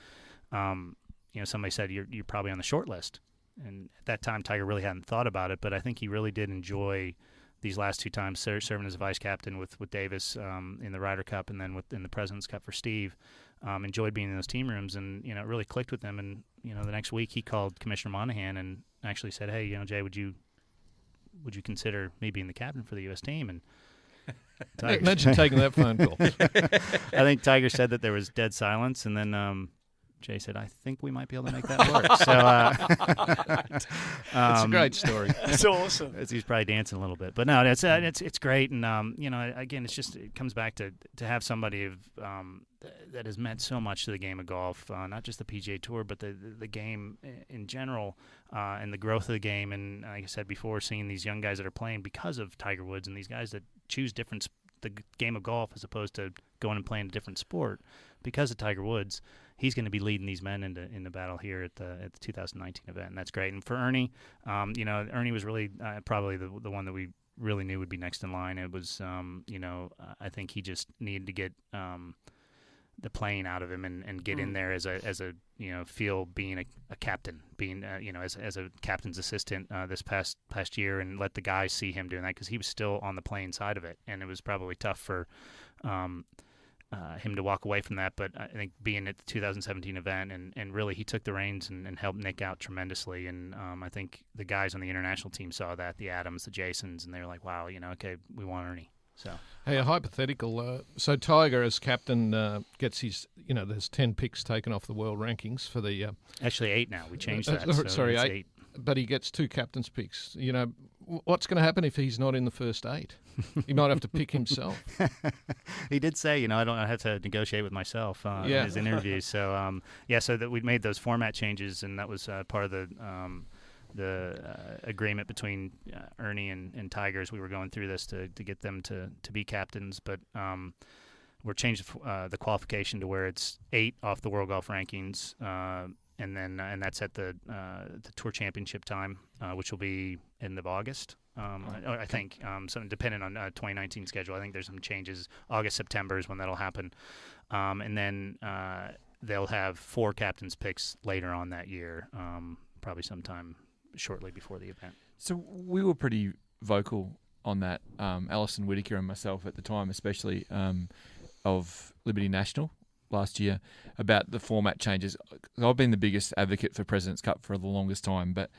somebody said you're probably on the short list. And at that time, Tiger really hadn't thought about it, but I think he really did enjoy these last two times serving as a vice captain with Davis in the Ryder Cup and then in the President's Cup for Steve. Enjoyed being in those team rooms, and it really clicked with him. And the next week he called Commissioner Monahan and actually said, "Hey, Jay, would you consider me being the captain for the U.S. team?" And imagine taking that phone call. I think Tiger said that there was dead silence, and then Jay said, "I think we might be able to make that work." So it's a great story. It's awesome. He's probably dancing a little bit, but no, it's great. And again, it comes back to have somebody that has meant so much to the game of golf, not just the PGA Tour, but the game in general, and the growth of the game. And like I said before, seeing these young guys that are playing because of Tiger Woods, and these guys that choose the game of golf as opposed to going and playing a different sport because of Tiger Woods. He's going to be leading these men into battle here at the 2019 event, and that's great. And for Ernie, Ernie was really probably the one that we really knew would be next in line. It was, I think he just needed to get the playing out of him and get in there as a feel being a captain, being as a captain's assistant this past year, and let the guys see him doing that, because he was still on the playing side of it, and it was probably tough for him to walk away from that. But I think being at the 2017 event and really he took the reins and helped Nick out tremendously. And I think the guys on the international team saw that, the Adams, the Jasons, and they were like, wow, okay, we want Ernie. So, hey, a hypothetical. So Tiger as captain gets his, there's 10 picks taken off the world rankings for the. Actually 8 now. We changed that. Sorry, 8. But he gets 2 captain's picks. What's going to happen if he's not in the first 8? He might have to pick himself. He did say, I have to negotiate with myself in his interview. So, so that we made those format changes, and that was part of the agreement between Ernie and Tigers. We were going through this to get them to be captains, but we're changing the qualification to where it's 8 off the World Golf Rankings, and that's at the Tour Championship time, which will be end of August. I think so, depending on 2019 schedule. I think there's some changes. August, September is when that'll happen, and then they'll have 4 captains picks later on that year, probably sometime shortly before the event. So we were pretty vocal on that, Alison Whittaker and myself at the time, especially of Liberty National last year, about the format changes. I've been the biggest advocate for President's Cup for the longest time, but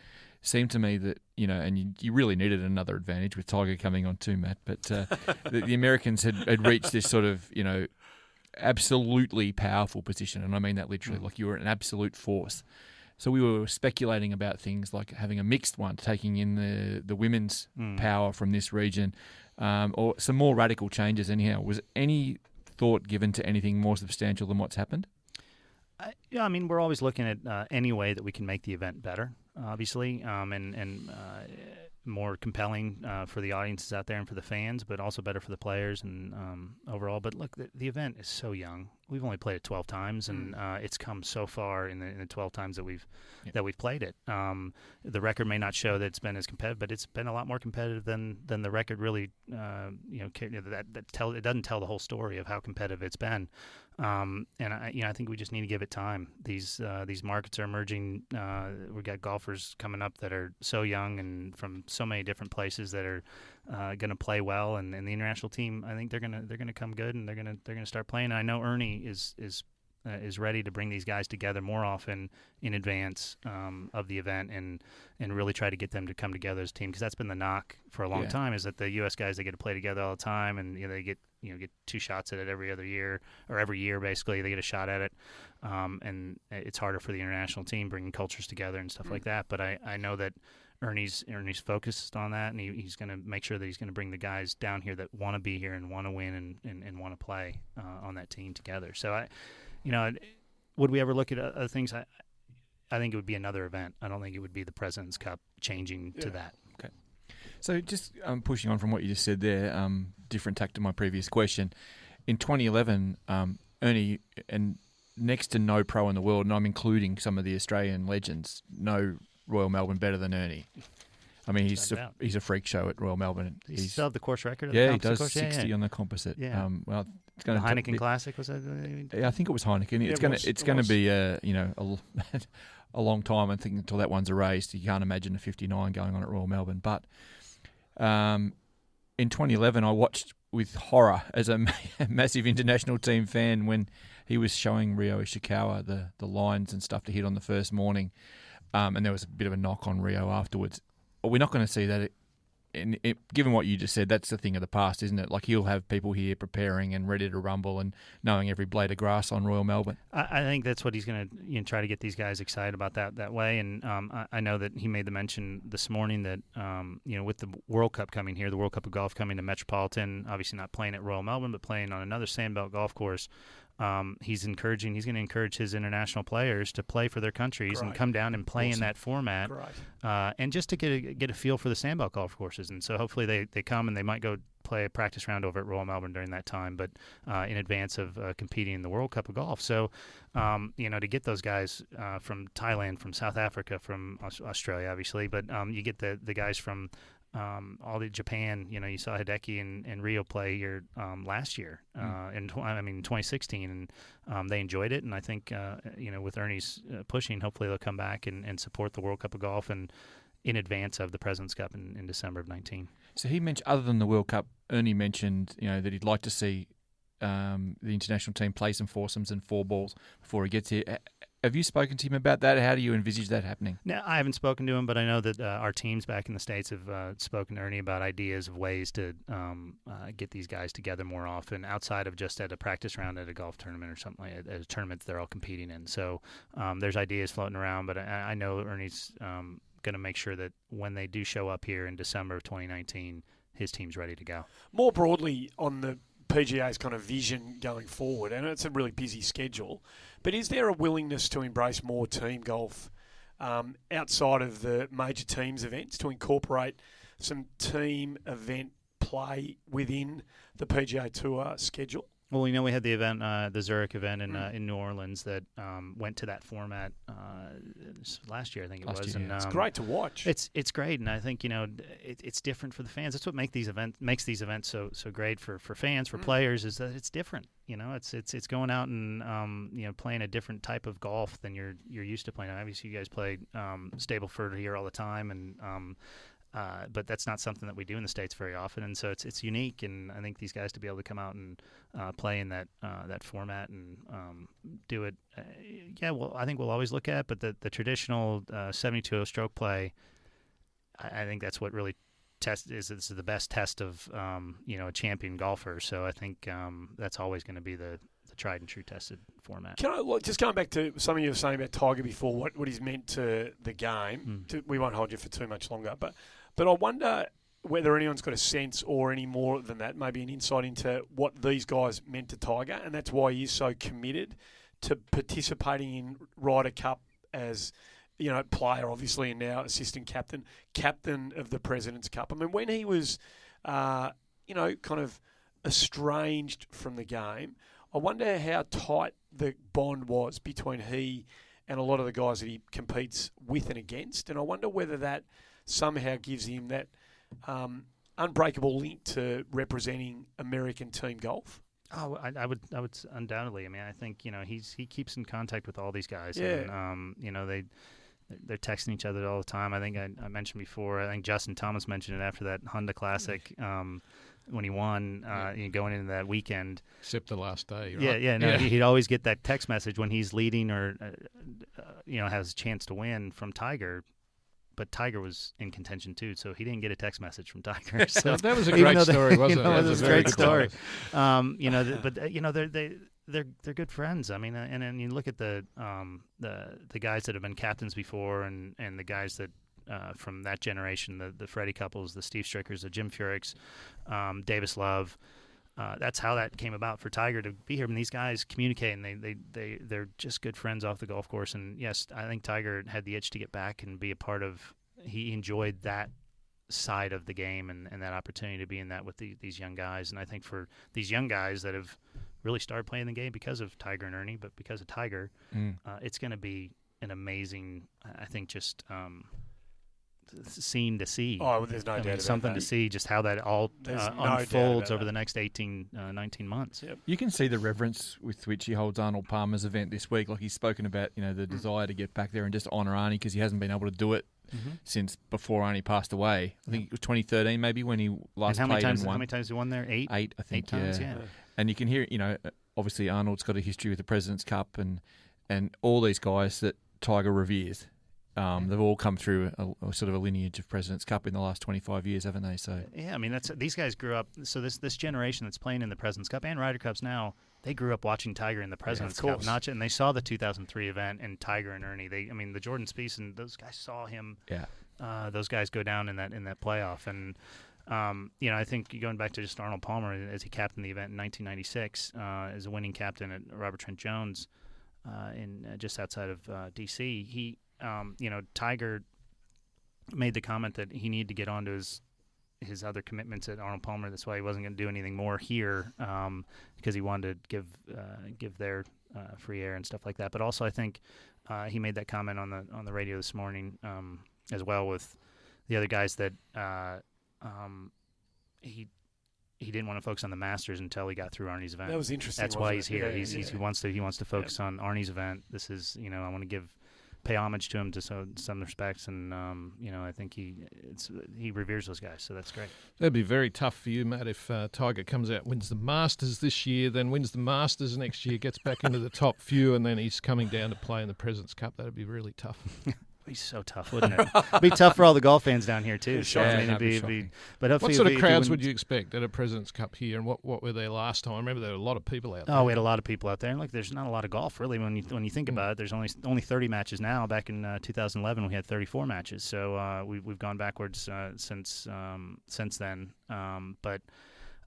it seemed to me that, and you really needed another advantage with Tiger coming on too, Matt, but the Americans had reached this sort of, absolutely powerful position, and I mean that literally, like you were an absolute force. So we were speculating about things like having a mixed one, taking in the women's power from this region, or some more radical changes anyhow. Was any thought given to anything more substantial than what's happened? We're always looking at any way that we can make the event better, obviously, and more compelling for the audiences out there and for the fans, but also better for the players and overall. But look, the event is so young. We've only played it 12 times, and it's come so far in the 12 times that we've played it. The record may not show that it's been as competitive, but it's been a lot more competitive than the record really. It doesn't tell the whole story of how competitive it's been. And I think we just need to give it time. These markets are emerging. We've got golfers coming up that are so young and from so many different places that are going to play well, and the international team, I think they're gonna come good, and they're gonna start playing. And I know Ernie is ready to bring these guys together more often in advance of the event, and really try to get them to come together as a team, because that's been the knock for a long time, is that the U.S. guys, they get to play together all the time, and they get 2 shots at it every other year, or every year basically they get a shot at it, and it's harder for the international team bringing cultures together and stuff like that. But I know that Ernie's focused on that, and he's going to make sure that he's going to bring the guys down here that want to be here and want to win and want to play on that team together. So would we ever look at other things? I think it would be another event. I don't think it would be the President's Cup changing to that. Okay. So just pushing on from what you just said there, different tack to my previous question. In 2011, Ernie, and next to no pro in the world, and I'm including some of the Australian legends, no Royal Melbourne better than Ernie. I mean, he's a freak show at Royal Melbourne. He still have the course record? He does course? 60 on the composite. Yeah. Well, it's going to Heineken Classic, was that? Yeah, I think it was Heineken. It's going to be a long time. I think until that one's erased. You can't imagine a 59 going on at Royal Melbourne. But in 2011, I watched with horror as a massive international team fan when he was showing Rio Ishikawa the lines and stuff to hit on the first morning, and there was a bit of a knock on Rio afterwards. But we're not going to see that. Given what you just said, that's the thing of the past, isn't it? Like, he'll have people here preparing and ready to rumble and knowing every blade of grass on Royal Melbourne. I think that's what he's going to try to get these guys excited about that way. And I know that he made the mention this morning that with the World Cup coming here, the World Cup of Golf coming to Metropolitan, obviously not playing at Royal Melbourne, but playing on another Sandbelt golf course. He's going to encourage his international players to play for their countries and come down and play in that format, and just to get a feel for the Sandbelt golf courses. And so hopefully they come, and they might go play a practice round over at Royal Melbourne during that time, but in advance of competing in the World Cup of Golf. So to get those guys from Thailand, from South Africa, from Australia, obviously, but you get the guys from all the Japan. You saw Hideki and Rio play here last year in 2016, and they enjoyed it. And I think with Ernie's pushing, hopefully they'll come back and support the World Cup of Golf and in advance of the President's Cup in December of 19. So he mentioned, other than the World Cup, Ernie mentioned that he'd like to see the international team play some foursomes and 4 balls before he gets here. Have you spoken to him about that? How do you envisage that happening? No, I haven't spoken to him, but I know that our teams back in the States have spoken to Ernie about ideas of ways to get these guys together more often, outside of just at a practice round at a golf tournament or something like that, at a tournament they're all competing in. So there's ideas floating around, but I know Ernie's going to make sure that when they do show up here in December of 2019, his team's ready to go. More broadly on the PGA's kind of vision going forward, and it's a really busy schedule, but is there a willingness to embrace more team golf outside of the major teams events, to incorporate some team event play within the PGA Tour schedule? Well, we had the event, the Zurich event in New Orleans that went to that format last year, I think it was. And, it's great to watch. It's great, and I think it's different for the fans. That's what makes these events so great for fans, for players, is that it's different. It's going out and playing a different type of golf than you're used to playing. Obviously, you guys play Stableford here all the time, and but that's not something that we do in the States very often, and so it's unique. And I think these guys to be able to come out and play in that format and do it, I think we'll always look at. But the traditional 72 stroke play, I think that's what really this is the best test of a champion golfer. So I think that's always going to be the tried and true tested format. Can I just going back to something you were saying about Tiger before, what he's meant to the game? We won't hold you for too much longer, but I wonder whether anyone's got a sense, or any more than that, maybe an insight into what these guys meant to Tiger, and that's why he's so committed to participating in Ryder Cup as player, obviously, and now assistant captain of the President's Cup. I mean, when he was, kind of estranged from the game, I wonder how tight the bond was between he and a lot of the guys that he competes with and against. And I wonder whether that somehow gives him that unbreakable link to representing American team golf. Oh, I would undoubtedly. I mean, I think he keeps in contact with all these guys. Yeah. And they're texting each other all the time. I think I mentioned before. I think Justin Thomas mentioned it after that Honda Classic when he won, going into that weekend. Except the last day, right? Yeah. He'd always get that text message when he's leading or has a chance to win from Tiger. But Tiger was in contention too, so he didn't get a text message from Tiger. So that was a great story, wasn't it? That was a great story. They're good friends. I mean, and then you look at the guys that have been captains before, and the guys that from that generation, the Freddie Couples, the Steve Strickers, the Jim Furyk's, Davis Love. That's how that came about for Tiger to be here. And these guys communicate, and they're just good friends off the golf course. And yes, I think Tiger had the itch to get back and be a part of. He enjoyed that side of the game and that opportunity to be in that with these young guys. And I think for these young guys that have really started playing the game because of Tiger and Ernie, but because of Tiger, it's going to be an amazing, I think, just scene to see. Oh, there's no doubt about something that. to see just how that all unfolds over the next 19 months. Yep. You can see the reverence with which he holds Arnold Palmer's event this week. Like he's spoken about, the desire to get back there and just honour Arnie because he hasn't been able to do it since before Arnie passed away. I think it was 2013 maybe when he last played and won. How many times he won there? Eight, I think. 8 times, yeah. And you can hear, obviously Arnold's got a history with the President's Cup and all these guys that Tiger reveres. They've all come through a sort of a lineage of President's Cup in the last 25 years, haven't they? So yeah, I mean these guys grew up. So this generation that's playing in the President's Cup and Ryder Cups now, they grew up watching Tiger in the President's Cup, and they saw the 2003 event and Tiger and Ernie. The Jordan Spieth and those guys saw him. Yeah. Those guys go down in that playoff, and I think going back to just Arnold Palmer as he captained the event in 1996 as a winning captain at Robert Trent Jones in just outside of D.C. He. Tiger made the comment that he needed to get onto his other commitments at Arnold Palmer. That's why he wasn't going to do anything more here because he wanted to give their free air and stuff like that. But also, I think he made that comment on the radio this morning as well with the other guys that he didn't want to focus on the Masters until he got through Arnie's event. That was interesting. That's why he's here. Yeah, He wants to focus on Arnie's event. This is I want to pay homage to him to some respects, and I think he reveres those guys, so that's great. That'd be very tough for you, Matt, if Tiger comes out, wins the Masters this year, then wins the Masters next year, gets back into the top few, and then he's coming down to play in the President's Cup. That'd be really tough. It'd be so tough, wouldn't it? It'd be tough for all the golf fans down here too. Sure. But what sort of crowds would you expect at a President's Cup here, and what were there last time? I remember there were a lot of people out there. Oh, we had a lot of people out there, and there's not a lot of golf really when you think about it. There's only 30 matches now. Back in 2011, we had 34 matches, so we've gone backwards since then. But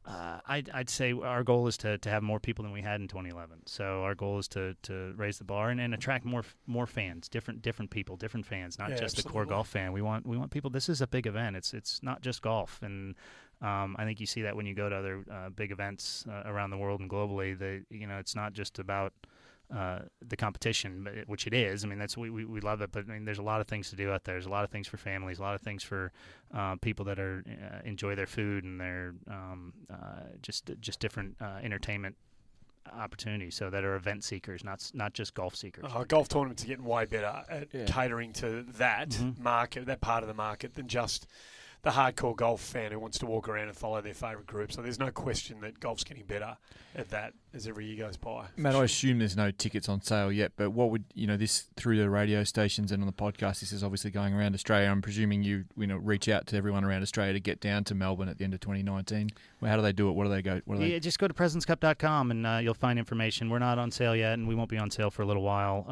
I'd say our goal is to have more people than we had in 2011. So our goal is to raise the bar and attract more fans, different people, different fans, not just the core golf fan. We want people. This is a big event. It's not just golf, and I think you see that when you go to other big events around the world and globally. It's not just about the competition, which it is. I mean, we love it, but there's a lot of things to do out there. There's a lot of things for families, a lot of things for people that are enjoy their food and their just different entertainment opportunities. So that are event seekers, not just golf seekers. Golf tournaments are getting way better at catering to that market, that part of the market, than just the hardcore golf fan who wants to walk around and follow their favourite group. So there's no question that golf's getting better at that as every year goes by. Matt, I assume there's no tickets on sale yet, but what would, this through the radio stations and on the podcast, this is obviously going around Australia. I'm presuming you reach out to everyone around Australia to get down to Melbourne at the end of 2019. Well, how do they do it? What do they go? Just go to presidentscup.com and you'll find information. We're not on sale yet, and we won't be on sale for a little while.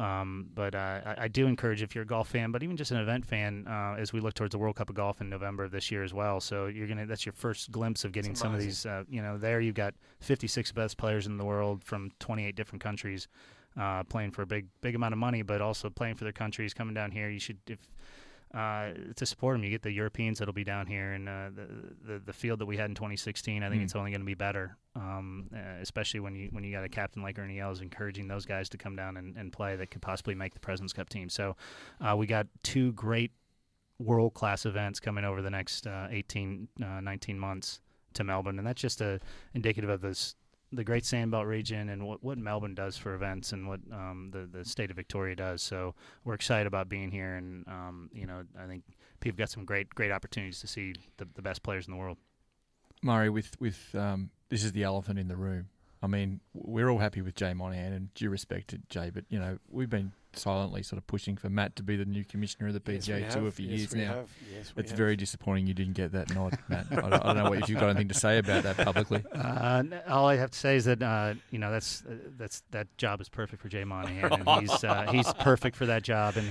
But I do encourage, if you're a golf fan, but even just an event fan, as we look towards the World Cup of Golf in November of this year as well. So that's your first glimpse of getting some of these. There you've got 56 best players in the world from 28 different countries playing for a big amount of money, but also playing for their countries, coming down here. You should, to support them. You get the Europeans that'll be down here, and the field that we had in 2016. I think it's only going to be better, especially when you got a captain like Ernie Els encouraging those guys to come down and play that could possibly make the President's Cup team. So we got two great world-class events coming over the next 18, 19 months to Melbourne, and that's just indicative of this the Great Sandbelt region and what Melbourne does for events and what the state of Victoria does. So we're excited about being here, and I think people got some great opportunities to see the best players in the world. Murray, with this is the elephant in the room. I mean, we're all happy with Jay Monahan, and due respect to Jay, but we've been silently sort of pushing for Matt to be the new commissioner of the PGA Tour for years now. It's very disappointing you didn't get that nod, Matt. I don't know if you've got anything to say about that publicly. All I have to say is that that job is perfect for Jay Monahan, and he's perfect for that job, and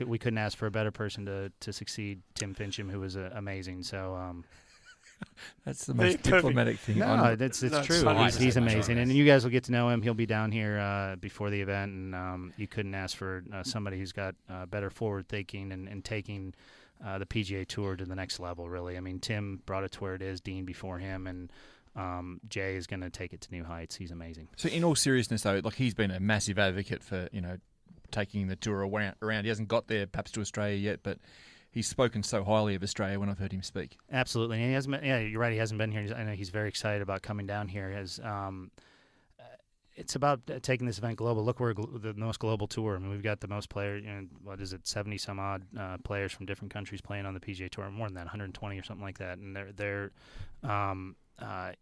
we couldn't ask for a better person to succeed Tim Fincham, who was amazing. So. That's the most diplomatic thing. No, it's true. He's amazing, and you guys will get to know him. He'll be down here before the event, and you couldn't ask for somebody who's got better forward thinking and taking the PGA Tour to the next level. Really, I mean, Tim brought it to where it is. Dean before him, and Jay is going to take it to new heights. He's amazing. So, in all seriousness, though, like he's been a massive advocate for taking the tour around. He hasn't got there perhaps to Australia yet, but. He's spoken so highly of Australia when I've heard him speak. Absolutely. And he hasn't been, you're right, he hasn't been here. I know he's very excited about coming down here. It's about taking this event global. Look, we're the most global tour. I mean, we've got the most players, 70-some-odd players from different countries playing on the PGA Tour, more than that, 120 or something like that. And they're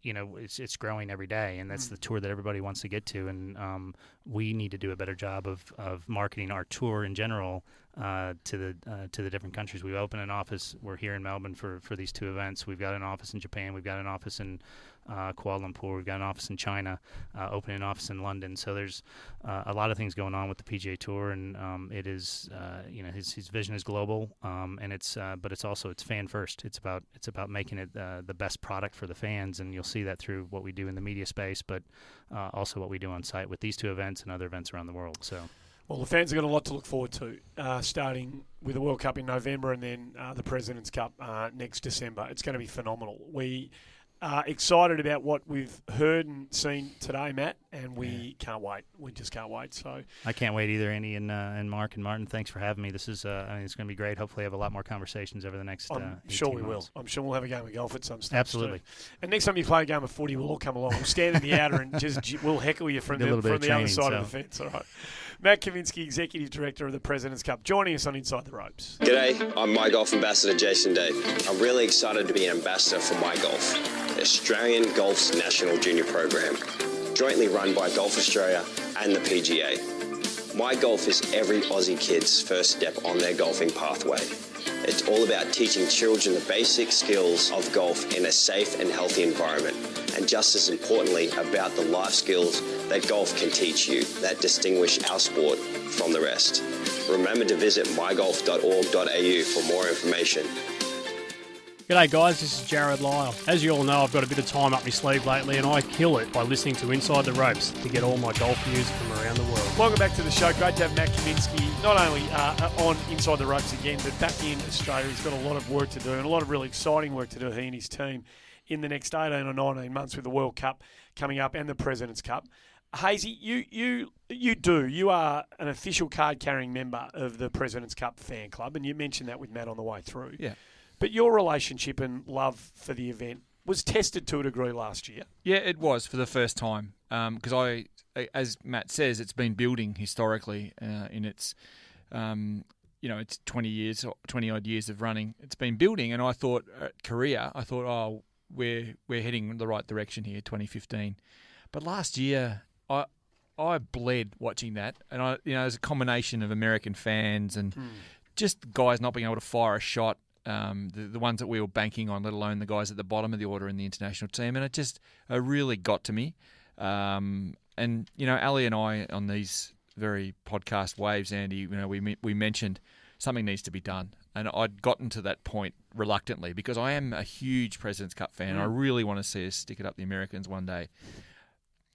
it's growing every day, and that's the tour that everybody wants to get to. And we need to do a better job of marketing our tour in general to the different countries. We've opened an office. We're here in Melbourne for these two events. We've got an office in Japan. We've got an office in Kuala Lumpur. We've got an office in China. Opening an office in London. So there's a lot of things going on with the PGA Tour, and it is his vision is global, and it's fan first. It's about making it the best product for the fans, and you'll see that through what we do in the media space, but also what we do on site with these two events and other events around the world. So. Well, the fans have got a lot to look forward to, starting with the World Cup in November and then the President's Cup next December. It's going to be phenomenal. We are excited about what we've heard and seen today, Matt, and we can't wait. We just can't wait. So I can't wait either, Andy and Mark and Martin. Thanks for having me. This is it's going to be great. Hopefully, I have a lot more conversations over the next. I'm sure we will. I'm sure we'll have a game of golf at some stage. Absolutely. Too. And next time you play a game of footy, we'll all come along. We'll stand in the outer and we'll heckle you from the other side of the fence. All right. Matt Kamienski, Executive Director of the President's Cup, joining us on Inside the Ropes. G'day, I'm My Golf Ambassador Jason Day. I'm really excited to be an ambassador for My Golf, Australian Golf's national junior program, jointly run by Golf Australia and the PGA. My Golf is every Aussie kid's first step on their golfing pathway. It's all about teaching children the basic skills of golf in a safe and healthy environment, and just as importantly, about the life skills that golf can teach you that distinguish our sport from the rest. Remember to visit mygolf.org.au for more information. G'day guys, this is Jared Lyle. As you all know, I've got a bit of time up my sleeve lately, and I kill it by listening to Inside the Ropes to get all my golf news from around the world. Welcome back to the show. Great to have Matt Kamienski not only on Inside the Ropes again, but back in Australia. He's got a lot of work to do and a lot of really exciting work to do, he and his team, in the next 18 or 19 months with the World Cup coming up and the President's Cup. Hazy, you are an official card-carrying member of the President's Cup fan club, and you mentioned that with Matt on the way through. Yeah. But your relationship and love for the event was tested to a degree last year. Yeah, it was for the first time. Because as Matt says, it's been building historically in its, it's 20 odd years of running. It's been building, and I thought Korea. We're heading in the right direction here, 2015. But last year, I bled watching that, and there's a combination of American fans and just guys not being able to fire a shot. The ones that we were banking on, let alone the guys at the bottom of the order in the international team, and it really got to me. And Ali and I on these very podcast waves, Andy, we mentioned something needs to be done, and I'd gotten to that point reluctantly because I am a huge President's Cup fan. I really want to see us stick it up the Americans one day.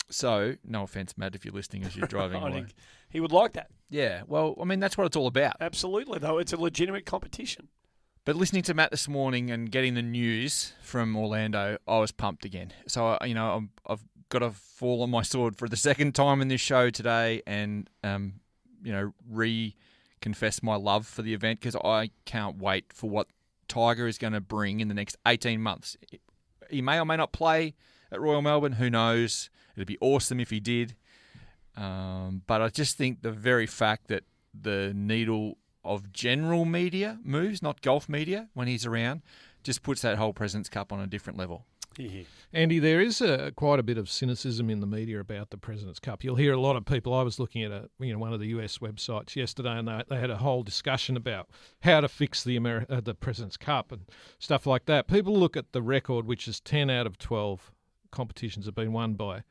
So, no offense, Matt, if you're listening as you're driving I away. think he would like that. Yeah, well, I mean, that's what it's all about. Absolutely, though. It's a legitimate competition. But listening to Matt this morning and getting the news from Orlando, I was pumped again. So, I've got to fall on my sword for the second time in this show today and, re-confess my love for the event because I can't wait for what Tiger is going to bring in the next 18 months. He may or may not play at Royal Melbourne? Who knows? It'd be awesome if he did. But I just think the very fact that the needle of general media moves, not golf media, when he's around, just puts that whole President's Cup on a different level. Andy, there is quite a bit of cynicism in the media about the President's Cup. You'll hear a lot of people. I was looking at one of the US websites yesterday, and they had a whole discussion about how to fix the President's Cup and stuff like that. People look at the record, which is 10 out of 12 competitions have been won by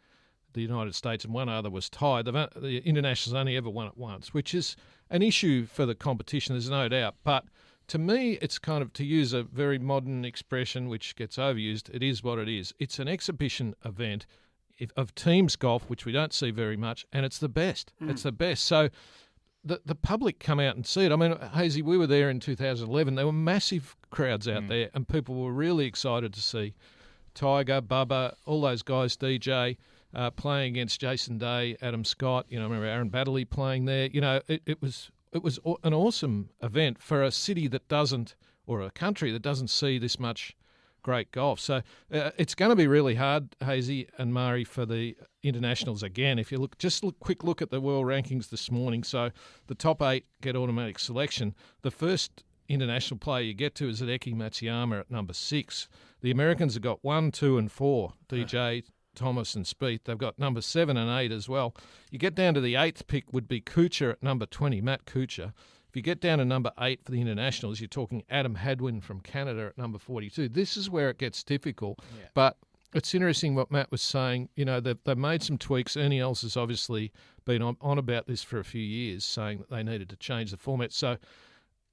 the United States, and one other was tied. The internationals only ever won it once, which is an issue for the competition. There's no doubt, but to me, it's kind of, to use a very modern expression which gets overused, it is what it is. It's an exhibition event of teams golf, which we don't see very much, and it's the best. It's the best. So the public come out and see it. I mean, Hazy, we were there in 2011. There were massive crowds out there, and people were really excited to see Tiger, Bubba, all those guys, DJ, playing against Jason Day, Adam Scott. I remember Aaron Baddeley playing there. It was an awesome event for a city that doesn't, or a country that doesn't see this much great golf. So it's going to be really hard, Hazy and Murray, for the internationals again. If you quick look at the world rankings this morning. So the top 8 get automatic selection. The first international player you get to is Hideki Matsuyama at number 6. The Americans have got 1, 2, and 4. DJ, Thomas and Spieth. They've got number 7 and 8 as well. You get down to the 8th pick would be Kuchar at number 20, Matt Kuchar. If you get down to number 8 for the internationals, you're talking Adam Hadwin from Canada at number 42. This is where it gets difficult. Yeah. But it's interesting what Matt was saying. They've made some tweaks. Ernie Els has obviously been on about this for a few years, saying that they needed to change the format. So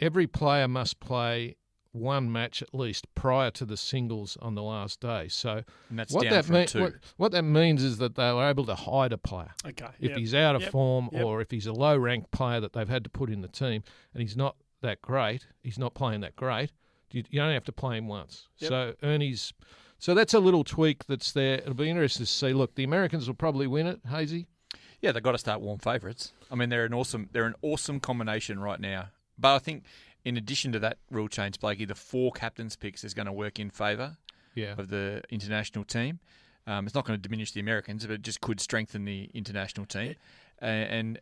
every player must play one match at least prior to the singles on the last day. So what that means is that they were able to hide a player. Okay. If he's out of form or if he's a low-ranked player that they've had to put in the team and he's not that great, he's not playing that great, you only have to play him once. So So that's a little tweak that's there. It'll be interesting to see. Look, the Americans will probably win it, Hazy. Yeah, they've got to start warm favourites. I mean, they're an awesome combination right now. But I think in addition to that rule change, Blakey, the 4 captains picks is going to work in favour of the international team. It's not going to diminish the Americans, but it just could strengthen the international team. And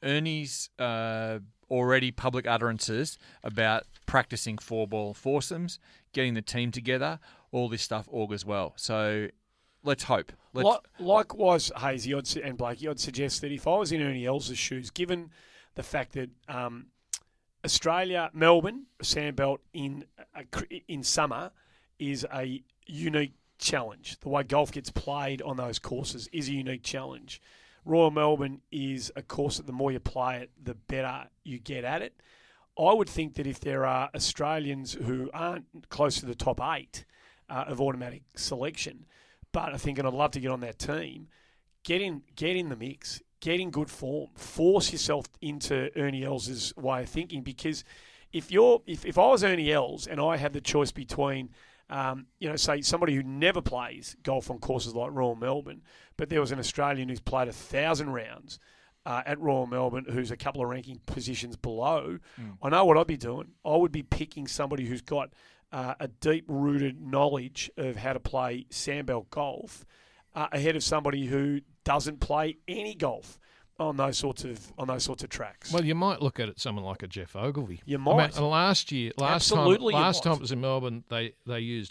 Ernie's already public utterances about practicing 4-ball foursomes, getting the team together, all this stuff augurs well. So let's hope. Likewise, Hazy and Blakey, I'd suggest that if I was in Ernie Els' shoes, given the fact that Australia, Melbourne, Sandbelt in summer is a unique challenge. The way golf gets played on those courses is a unique challenge. Royal Melbourne is a course that the more you play it, the better you get at it. I would think that if there are Australians who aren't close to the top 8 of automatic selection, but are thinking I'd love to get on that team, get in the mix. Get in good form. Force yourself into Ernie Els' way of thinking, because if I was Ernie Els and I had the choice between, say somebody who never plays golf on courses like Royal Melbourne, but there was an Australian who's played 1,000 rounds at Royal Melbourne who's a couple of ranking positions below, I know what I'd be doing. I would be picking somebody who's got a deep-rooted knowledge of how to play sandbelt golf ahead of somebody who doesn't play any golf on those sorts of tracks. Well, you might look at it someone like a Jeff Ogilvy. You might. I mean, last time it was in Melbourne,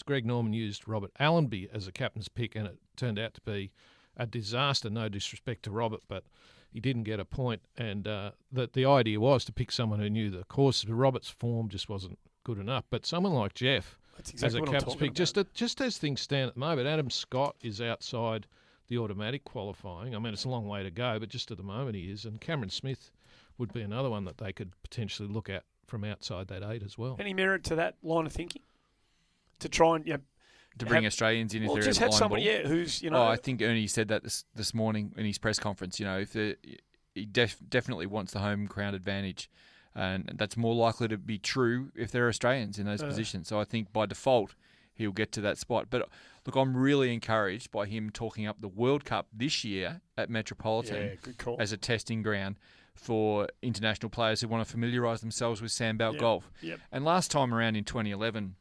Greg Norman used Robert Allenby as a captain's pick, and it turned out to be a disaster. No disrespect to Robert, but he didn't get a point. And the idea was to pick someone who knew the course. Robert's form just wasn't good enough. But someone like Jeff as a captain's pick, just as things stand at the moment, Adam Scott is outside the automatic qualifying. I mean, it's a long way to go, but just at the moment he is. And Cameron Smith would be another one that they could potentially look at from outside that 8 as well. Any merit to that line of thinking? To try and to bring Australians in if they're just at have line somebody ball. Who's I think Ernie said that this morning in his press conference. If he definitely wants the home ground advantage, and that's more likely to be true if they're Australians in those positions. So I think by default he'll get to that spot. But look, I'm really encouraged by him talking up the World Cup this year at Metropolitan as a testing ground for international players who want to familiarise themselves with sandbelt golf. Yep. And last time around in 2011,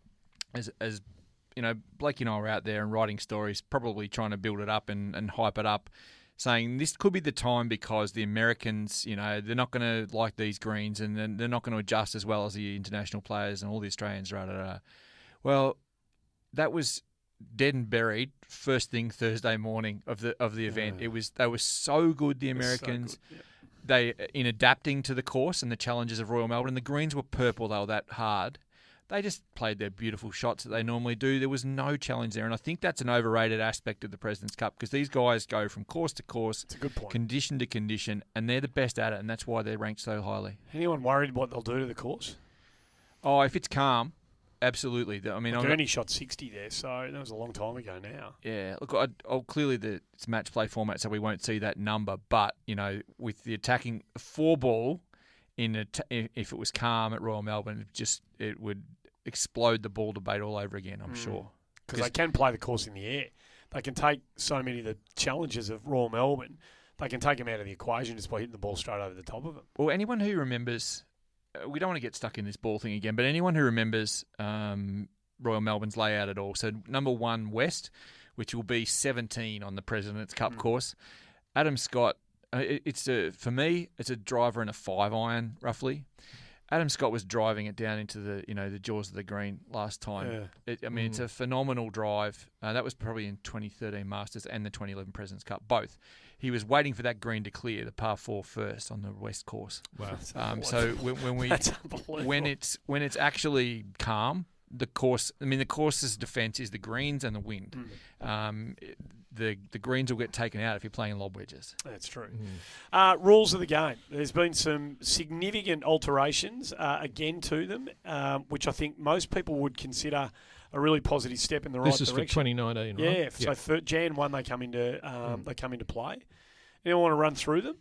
as Blake and I were out there and writing stories, probably trying to build it up and hype it up, saying this could be the time because the Americans, they're not going to like these greens and they're not going to adjust as well as the international players and all the Australians. Well, that was dead and buried first thing Thursday morning of the event. They were so good, the Americans. So good, They in adapting to the course and the challenges of Royal Melbourne. The greens were purple; they were that hard. They just played their beautiful shots that they normally do. There was no challenge there, and I think that's an overrated aspect of the President's Cup because these guys go from course to course, it's a good point, condition to condition, and they're the best at it, and that's why they're ranked so highly. Anyone worried what they'll do to the course? Oh, if it's calm. Absolutely. I mean, Gurney shot 60 there, so that was a long time ago now. Yeah. Look, clearly it's match play format, so we won't see that number. But with the attacking 4-ball, if it was calm at Royal Melbourne, it would explode the ball debate all over again. I'm sure because they can play the course in the air. They can take so many of the challenges of Royal Melbourne. They can take them out of the equation just by hitting the ball straight over the top of them. Well, anyone who remembers. We don't want to get stuck in this ball thing again, but anyone who remembers Royal Melbourne's layout at all, so number 1 West, which will be 17 on the President's Cup course. Adam Scott, for me, it's a driver and a 5-iron roughly. Adam Scott was driving it down into the jaws of the green last time. Yeah. It's a phenomenal drive. That was probably in 2013 Masters and the 2011 President's Cup, both. He was waiting for that green to clear, the par 4 first on the West course. Wow. So when it's actually calm, the course's defence is the greens and the wind. The greens will get taken out if you're playing lob wedges. That's true. Rules of the game. There's been some significant alterations again to them, which I think most people would consider a really positive step in the right direction. This is for 2019, right? Yeah. So Jan 1 they come into play. Anyone want to run through them?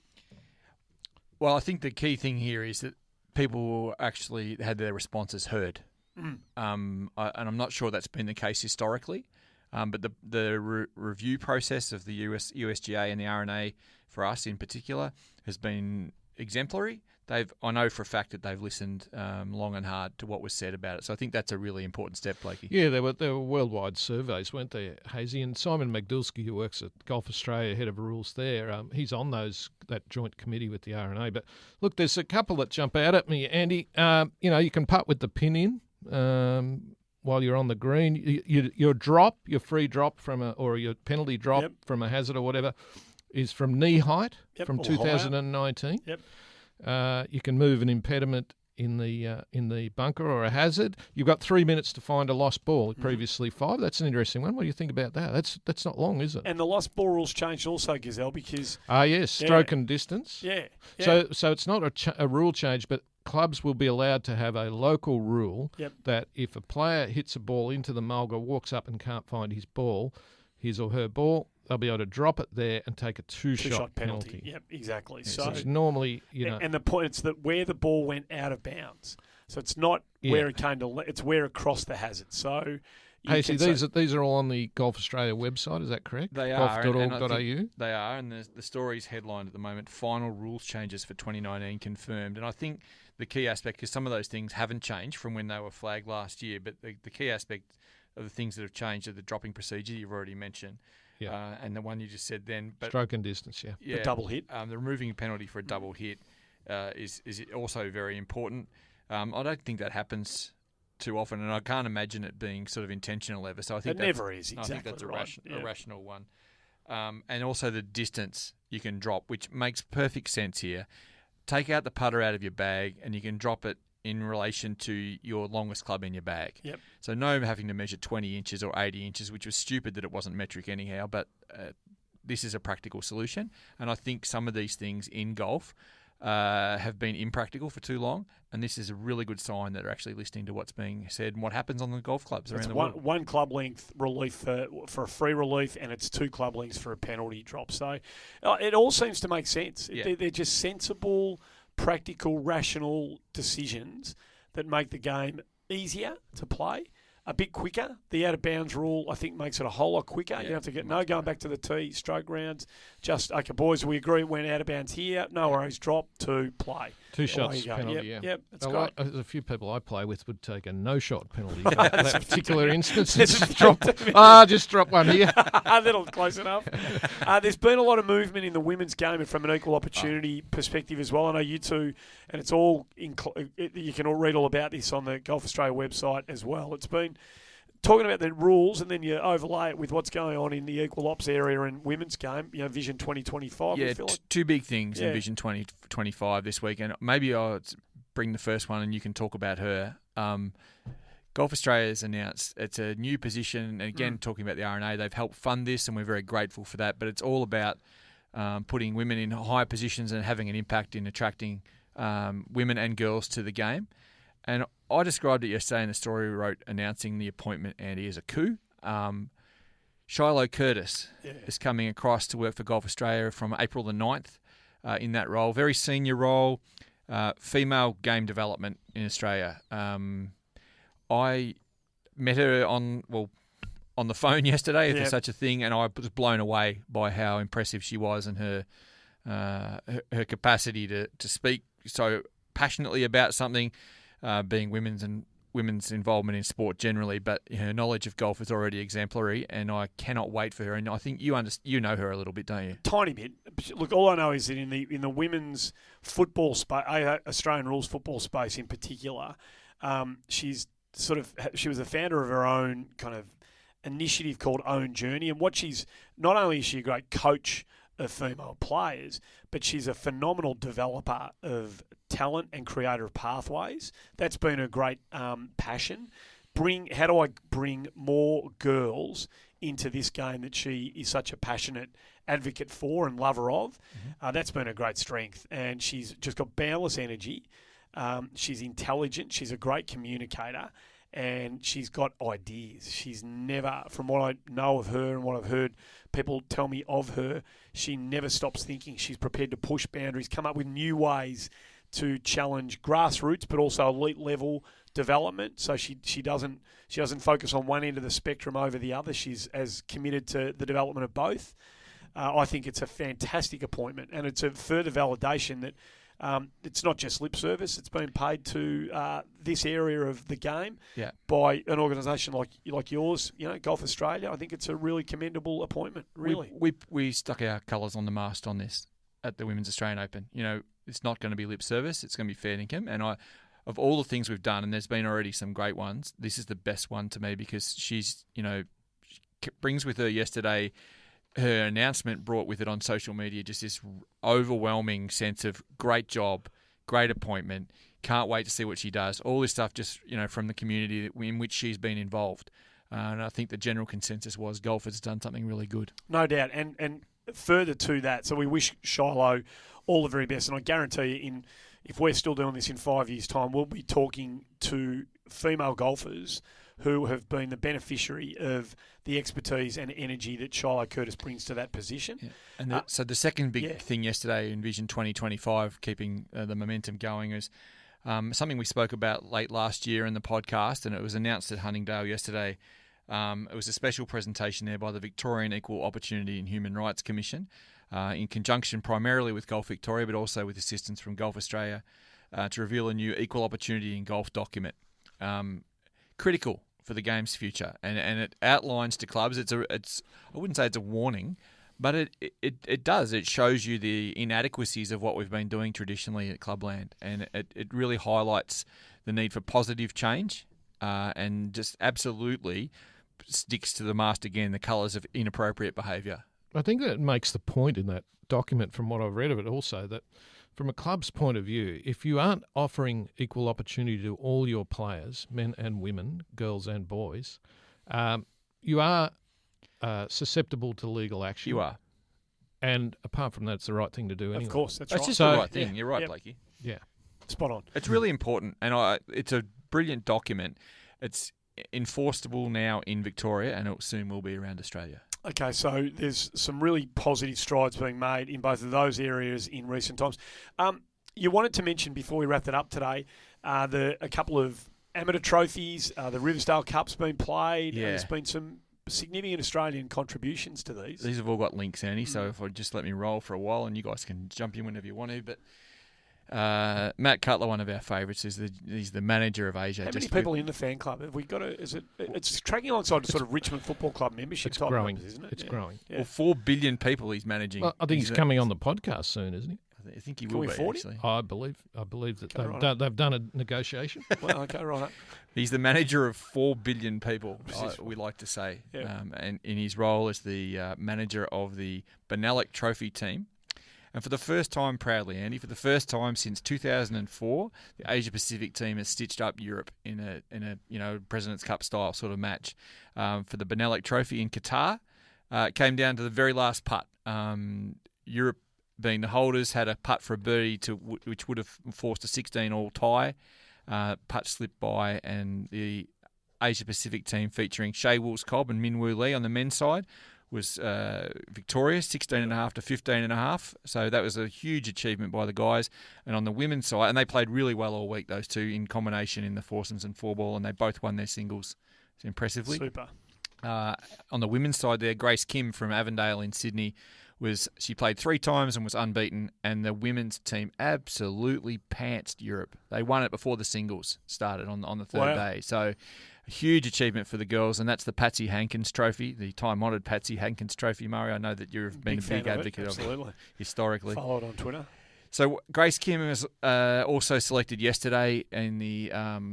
Well, I think the key thing here is that people actually had their responses heard. And I'm not sure that's been the case historically. But the review process of the USGA and the RNA for us in particular has been exemplary. I know for a fact that they've listened long and hard to what was said about it. So I think that's a really important step, Blakey. Yeah, there were worldwide surveys, weren't there, Hazy? And Simon McDulsky, who works at Golf Australia, head of rules there, he's on that joint committee with the RNA. But look, there's a couple that jump out at me, Andy. You can putt with the pin in. While you're on the green, your free drop or your penalty drop from a hazard or whatever is from knee height from 2019. You can move an impediment in the bunker or a hazard. You've got 3 minutes to find a lost ball. Previously 5. That's an interesting one. What do you think about that? That's not long, is it? And the lost ball rules changed also, Gazelle, because yes, stroke and distance. Yeah. So it's not a rule change, but clubs will be allowed to have a local rule that if a player hits a ball into the mulga, walks up and can't find his or her ball, they'll be able to drop it there and take a two-shot penalty. Yep, exactly. Yeah, so it's normally, And the point is that where the ball went out of bounds. So it's not where it came to, it's where it crossed the hazard. So these are all on the Golf Australia website, is that correct? They are. Golf.org.au? They are, and the story's headlined at the moment, final rules changes for 2019 confirmed. And I think the key aspect, because some of those things haven't changed from when they were flagged last year, but the key aspect of the things that have changed are the dropping procedure you've already mentioned. And the one you just said then. But stroke and distance, the double hit. The removing a penalty for a double hit is also very important. I don't think that happens too often, and I can't imagine it being sort of intentional ever. So I think it never is. Exactly. I think that's a rational one. And also the distance you can drop, which makes perfect sense here. Take out the putter out of your bag, and you can drop it in relation to your longest club in your bag. Yep. So no having to measure 20 inches or 80 inches, which was stupid that it wasn't metric anyhow, but this is a practical solution. And I think some of these things in golf have been impractical for too long, and this is a really good sign that they're actually listening to what's being said and what happens on the golf clubs around the world. One club length relief for a free relief, and it's 2 club lengths for a penalty drop. So it all seems to make sense. Yeah. They're just sensible, practical, rational decisions that make the game easier to play, a bit quicker. The out-of-bounds rule, I think, makes it a whole lot quicker. You don't have to get going back to the tee, stroke rounds. Just, okay, boys, we agree it went out-of-bounds here. No worries, drop to play. 2 shots Away you go. penalty, Yep, that's a great. There's a few people I play with would take a no-shot penalty. For that particular instance. There's Just drop one here. That'll close enough. There's been a lot of movement in the women's game and from an equal opportunity perspective as well. I know you two, and it's all you can all read all about this on the Golf Australia website as well. It's been talking about the rules, and then you overlay it with what's going on in the equal ops area and women's game. Vision 2025. Yeah, two big things in Yeah. Vision 2025 this week, and maybe I'll bring the first one, and you can talk about her. Golf Australia has announced it's a new position, and again, talking about the RNA, they've helped fund this, and we're very grateful for that. But it's all about putting women in high positions and having an impact in attracting women and girls to the game. And I described it yesterday in the story we wrote announcing the appointment, Andy, as a coup. Shiloh Curtis is coming across to work for Golf Australia from April the 9th in that role. Very senior role, female game development in Australia. I met her on the phone yesterday, if there's such a thing, and I was blown away by how impressive she was and her capacity to speak so passionately about something. Being women's involvement in sport generally, but her knowledge of golf is already exemplary, and I cannot wait for her. And I think you know her a little bit, don't you? Tiny bit. Look, all I know is that in the women's football space, Australian rules football space in particular, she was the founder of her own kind of initiative called Own Journey, and not only is she a great coach of female players, but she's a phenomenal developer of talent and creator of pathways. That's been a great passion. How do I bring more girls into this game that she is such a passionate advocate for and lover of? That's been a great strength, and she's just got boundless energy. She's intelligent. She's a great communicator, and she's got ideas. She's never, from what I know of her and what I've heard people tell me of her, she never stops thinking. She's prepared to push boundaries, come up with new ways to challenge grassroots, but also elite level development. So she doesn't focus on one end of the spectrum over the other. She's as committed to the development of both. I think it's a fantastic appointment, and it's a further validation that it's not just lip service. It's been paid to this area of the game by an organisation like yours, Golf Australia. I think it's a really commendable appointment, really. We stuck our colours on the mast on this at the Women's Australian Open. It's not going to be lip service. It's going to be fair income. And of all the things we've done, and there's been already some great ones, this is the best one to me because she's, she brings with her yesterday, her announcement brought with it on social media just this overwhelming sense of great job, great appointment, can't wait to see what she does. All this stuff just, from the community in which she's been involved. And I think the general consensus was golf has done something really good. No doubt. And further to that, so we wish Shiloh all the very best. And I guarantee you, if we're still doing this in 5 years' time, we'll be talking to female golfers who have been the beneficiary of the expertise and energy that Shiloh Curtis brings to that position. Yeah. And so the second big thing yesterday in Vision 2025, keeping the momentum going, is something we spoke about late last year in the podcast, and it was announced at Huntingdale yesterday. It was a special presentation there by the Victorian Equal Opportunity and Human Rights Commission, in conjunction primarily with Golf Victoria, but also with assistance from Golf Australia, to reveal a new Equal Opportunity in Golf document. Critical for the game's future, and it outlines to clubs. I wouldn't say it's a warning, but it does. It shows you the inadequacies of what we've been doing traditionally at clubland, and it really highlights the need for positive change, and just absolutely sticks to the mast again the colours of inappropriate behaviour. I think that makes the point in that document, from what I've read of it also, that from a club's point of view, if you aren't offering equal opportunity to all your players, men and women, girls and boys, you are susceptible to legal action. You are. And apart from that, it's the right thing to do anyway. Of course, that's right. It's just the right thing. You're right, Blakey. Yeah. Spot on. It's really important, and it's a brilliant document. It's enforceable now in Victoria, and it soon will be around Australia. Okay, so there's some really positive strides being made in both of those areas in recent times. You wanted to mention, before we wrap it up today, a couple of amateur trophies. The Riversdale Cup's been played. Yeah. There's been some significant Australian contributions to these. These have all got links, Andy, so if I just let me roll for a while, and you guys can jump in whenever you want to. But Matt Cutler, one of our favourites, he's the manager of Asia. How many people in the fan club? Have we got it's tracking alongside sort of Richmond Football Club membership It's type growing. numbers, isn't it? It's growing. Yeah. Well, 4 billion people he's managing. Well, I think he's coming on the podcast soon, isn't he? I think he Can will we be, afford actually. I believe that Okay, they've done a negotiation. Well, okay, right. He's the manager of 4 billion people, we like to say. Yeah. And in his role as the manager of the Benelux Trophy team. And for the first time, proudly, Andy, for the first time since 2004, the Asia Pacific team has stitched up Europe in a President's Cup style sort of match for the Benelux Trophy in Qatar. It came down to the very last putt. Europe, being the holders, had a putt for a birdie which would have forced a 16-all tie. Putt slipped by, and the Asia Pacific team featuring Shea Wills-Cobb and Min Woo Lee on the men's side was victorious, 16.5 to 15.5. So that was a huge achievement by the guys. And on the women's side, and they played really well all week, those two, in combination in the foursomes and four ball, and they both won their singles impressively. Super. On the women's side there, Grace Kim from Avondale in Sydney, she played 3 times and was unbeaten, and the women's team absolutely pantsed Europe. They won it before the singles started on the third day. So a huge achievement for the girls, and that's the Patsy Hankins Trophy, the time-honoured Patsy Hankins Trophy. Mario, I know that you've been a big advocate of it historically. Follow it on Twitter. So Grace Kim was also selected yesterday in the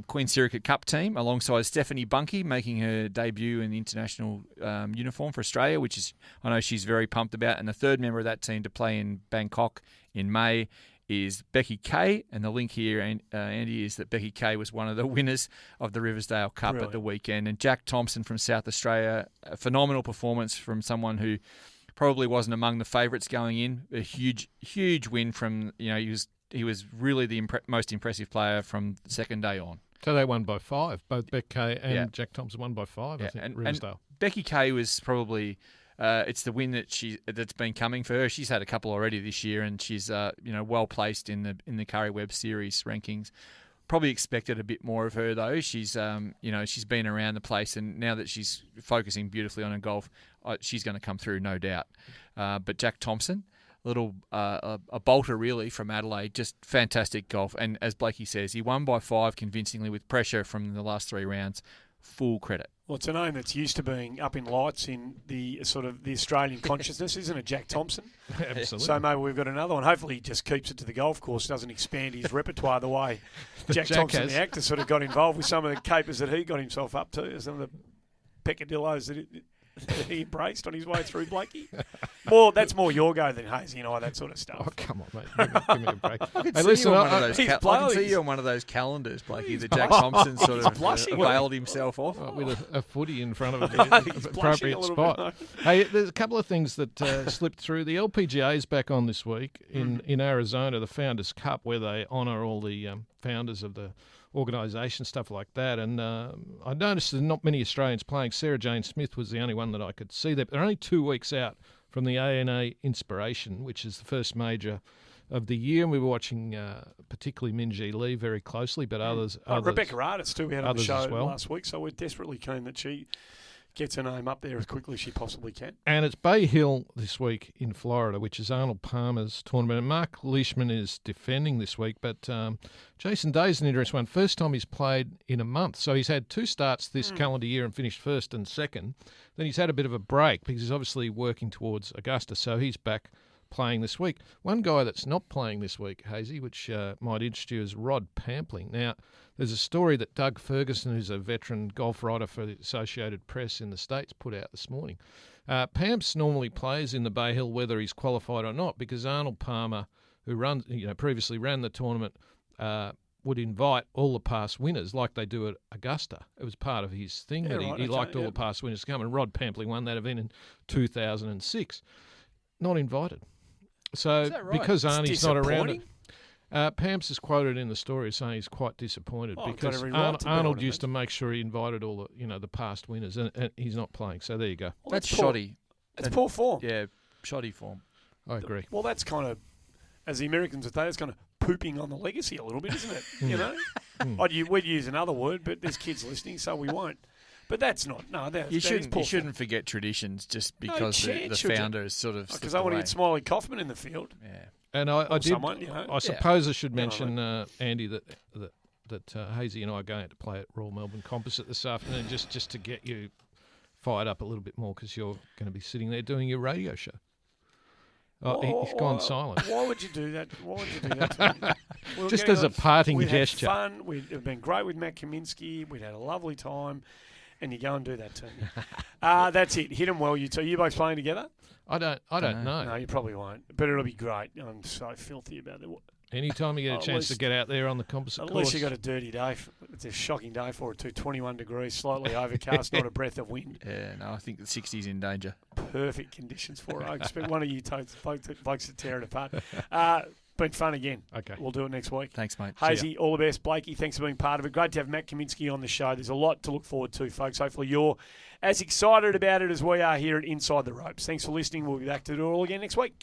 Queen Sirikit Cup team alongside Stephanie Bunky, making her debut in the international uniform for Australia, which is I know she's very pumped about. And the third member of that team to play in Bangkok in May is Becky Kay. And the link here, Andy, is that Becky Kay was one of the winners of the Riversdale Cup at the weekend. And Jack Thompson from South Australia, a phenomenal performance from someone who probably wasn't among the favourites going in. A huge win from, he was really the most impressive player from the second day on. So they won by 5. Both Becky Kay and Jack Thompson won by 5, I think, Riversdale. And Becky Kay was probably, it's the win that's been coming for her. She's had a couple already this year, and she's well placed in the Curry Webb Series rankings. Probably expected a bit more of her though. She's she's been around the place, and now that she's focusing beautifully on her golf, she's going to come through, no doubt. But Jack Thompson, a bolter really from Adelaide, just fantastic golf. And as Blakey says, he won by 5 convincingly with pressure from the last 3 rounds. Full credit. Well, it's a name that's used to being up in lights in the sort of the Australian consciousness, isn't it, Jack Thompson? Absolutely. So maybe we've got another one. Hopefully he just keeps it to the golf course, doesn't expand his repertoire the way Jack Thompson, the actor, sort of got involved with some of the capers that he got himself up to, some of the peccadillos that he embraced on his way through, Blakey. That's more your go than Hazy and I, that sort of stuff. Oh, come on, mate. Give me a break. I can see you on one of those calendars, Blakey, that Jack Thompson sort of availed himself off. With a footy in front of the appropriate spot. Hey, there's a couple of things that slipped through. The LPGA is back on this week in Arizona, the Founders Cup, where they honour all the founders of the organisation, stuff like that. And I noticed there's not many Australians playing. Sarah Jane Smith was the only one that I could see there. But they're only 2 weeks out from the ANA Inspiration, which is the first major of the year. And we were watching particularly Minjee Lee very closely, but others. Rebecca Artis, too, we had on the show well last week, so we're desperately keen that she gets her name up there as quickly as she possibly can. And it's Bay Hill this week in Florida, which is Arnold Palmer's tournament. And Mark Leishman is defending this week, but Jason Day's an interesting one. First time he's played in a month. So he's had 2 starts this calendar year and finished first and second. Then he's had a bit of a break because he's obviously working towards Augusta, so he's back playing this week. One guy that's not playing this week, Hazy, which might interest you, is Rod Pampling. Now, there's a story that Doug Ferguson, who's a veteran golf writer for the Associated Press in the States, put out this morning. Pamps normally plays in the Bay Hill whether he's qualified or not, because Arnold Palmer, who previously ran the tournament, would invite all the past winners like they do at Augusta. It was part of his thing that he liked all the past winners to come, and Rod Pampling won that event in 2006. Not invited. So because Arnie's not around it, Pamps is quoted in the story as saying he's quite disappointed because Arnold used to make sure he invited all the past winners, and he's not playing. So there you go. Well, that's shoddy. That's poor form. Yeah, shoddy form. I agree. Well, that's kind of, as the Americans would say, it's kind of pooping on the legacy a little bit, isn't it? You know, we'd use another word, but there's kids listening, so we won't. But that's not. No, you shouldn't forget traditions just because the founder is sort of. Because I want to get Smiley Kaufman in the field. Yeah. And I did. Someone, you know. I suppose I should Yeah, mention, Andy, that Hazy and I are going to play at Royal Melbourne Composite this afternoon, just to get you fired up a little bit more, because you're going to be sitting there doing your radio show. Oh, he's gone silent. Why would you do that? Why would you do that to me? Just as a parting gesture. We'd had fun. We'd been great with Matt Kamienski. We'd had a lovely time. And you go and do that to me. That's it. Hit them well, you two. You both playing together? I don't know. No, you probably won't. But it'll be great. I'm so filthy about it. Anytime you get a chance to get out there on the composite course. At least you got a dirty day. It's a shocking day for it too. 21 degrees, slightly overcast, not a breath of wind. Yeah, no, I think the 60's in danger. Perfect conditions for it. I expect one of you folks to tear it apart. Been fun again. Okay. We'll do it next week. Thanks, mate. Hazy, all the best. Blakey, thanks for being part of it. Great to have Matt Kamienski on the show. There's a lot to look forward to, folks. Hopefully you're as excited about it as we are here at Inside the Ropes. Thanks for listening. We'll be back to do it all again next week.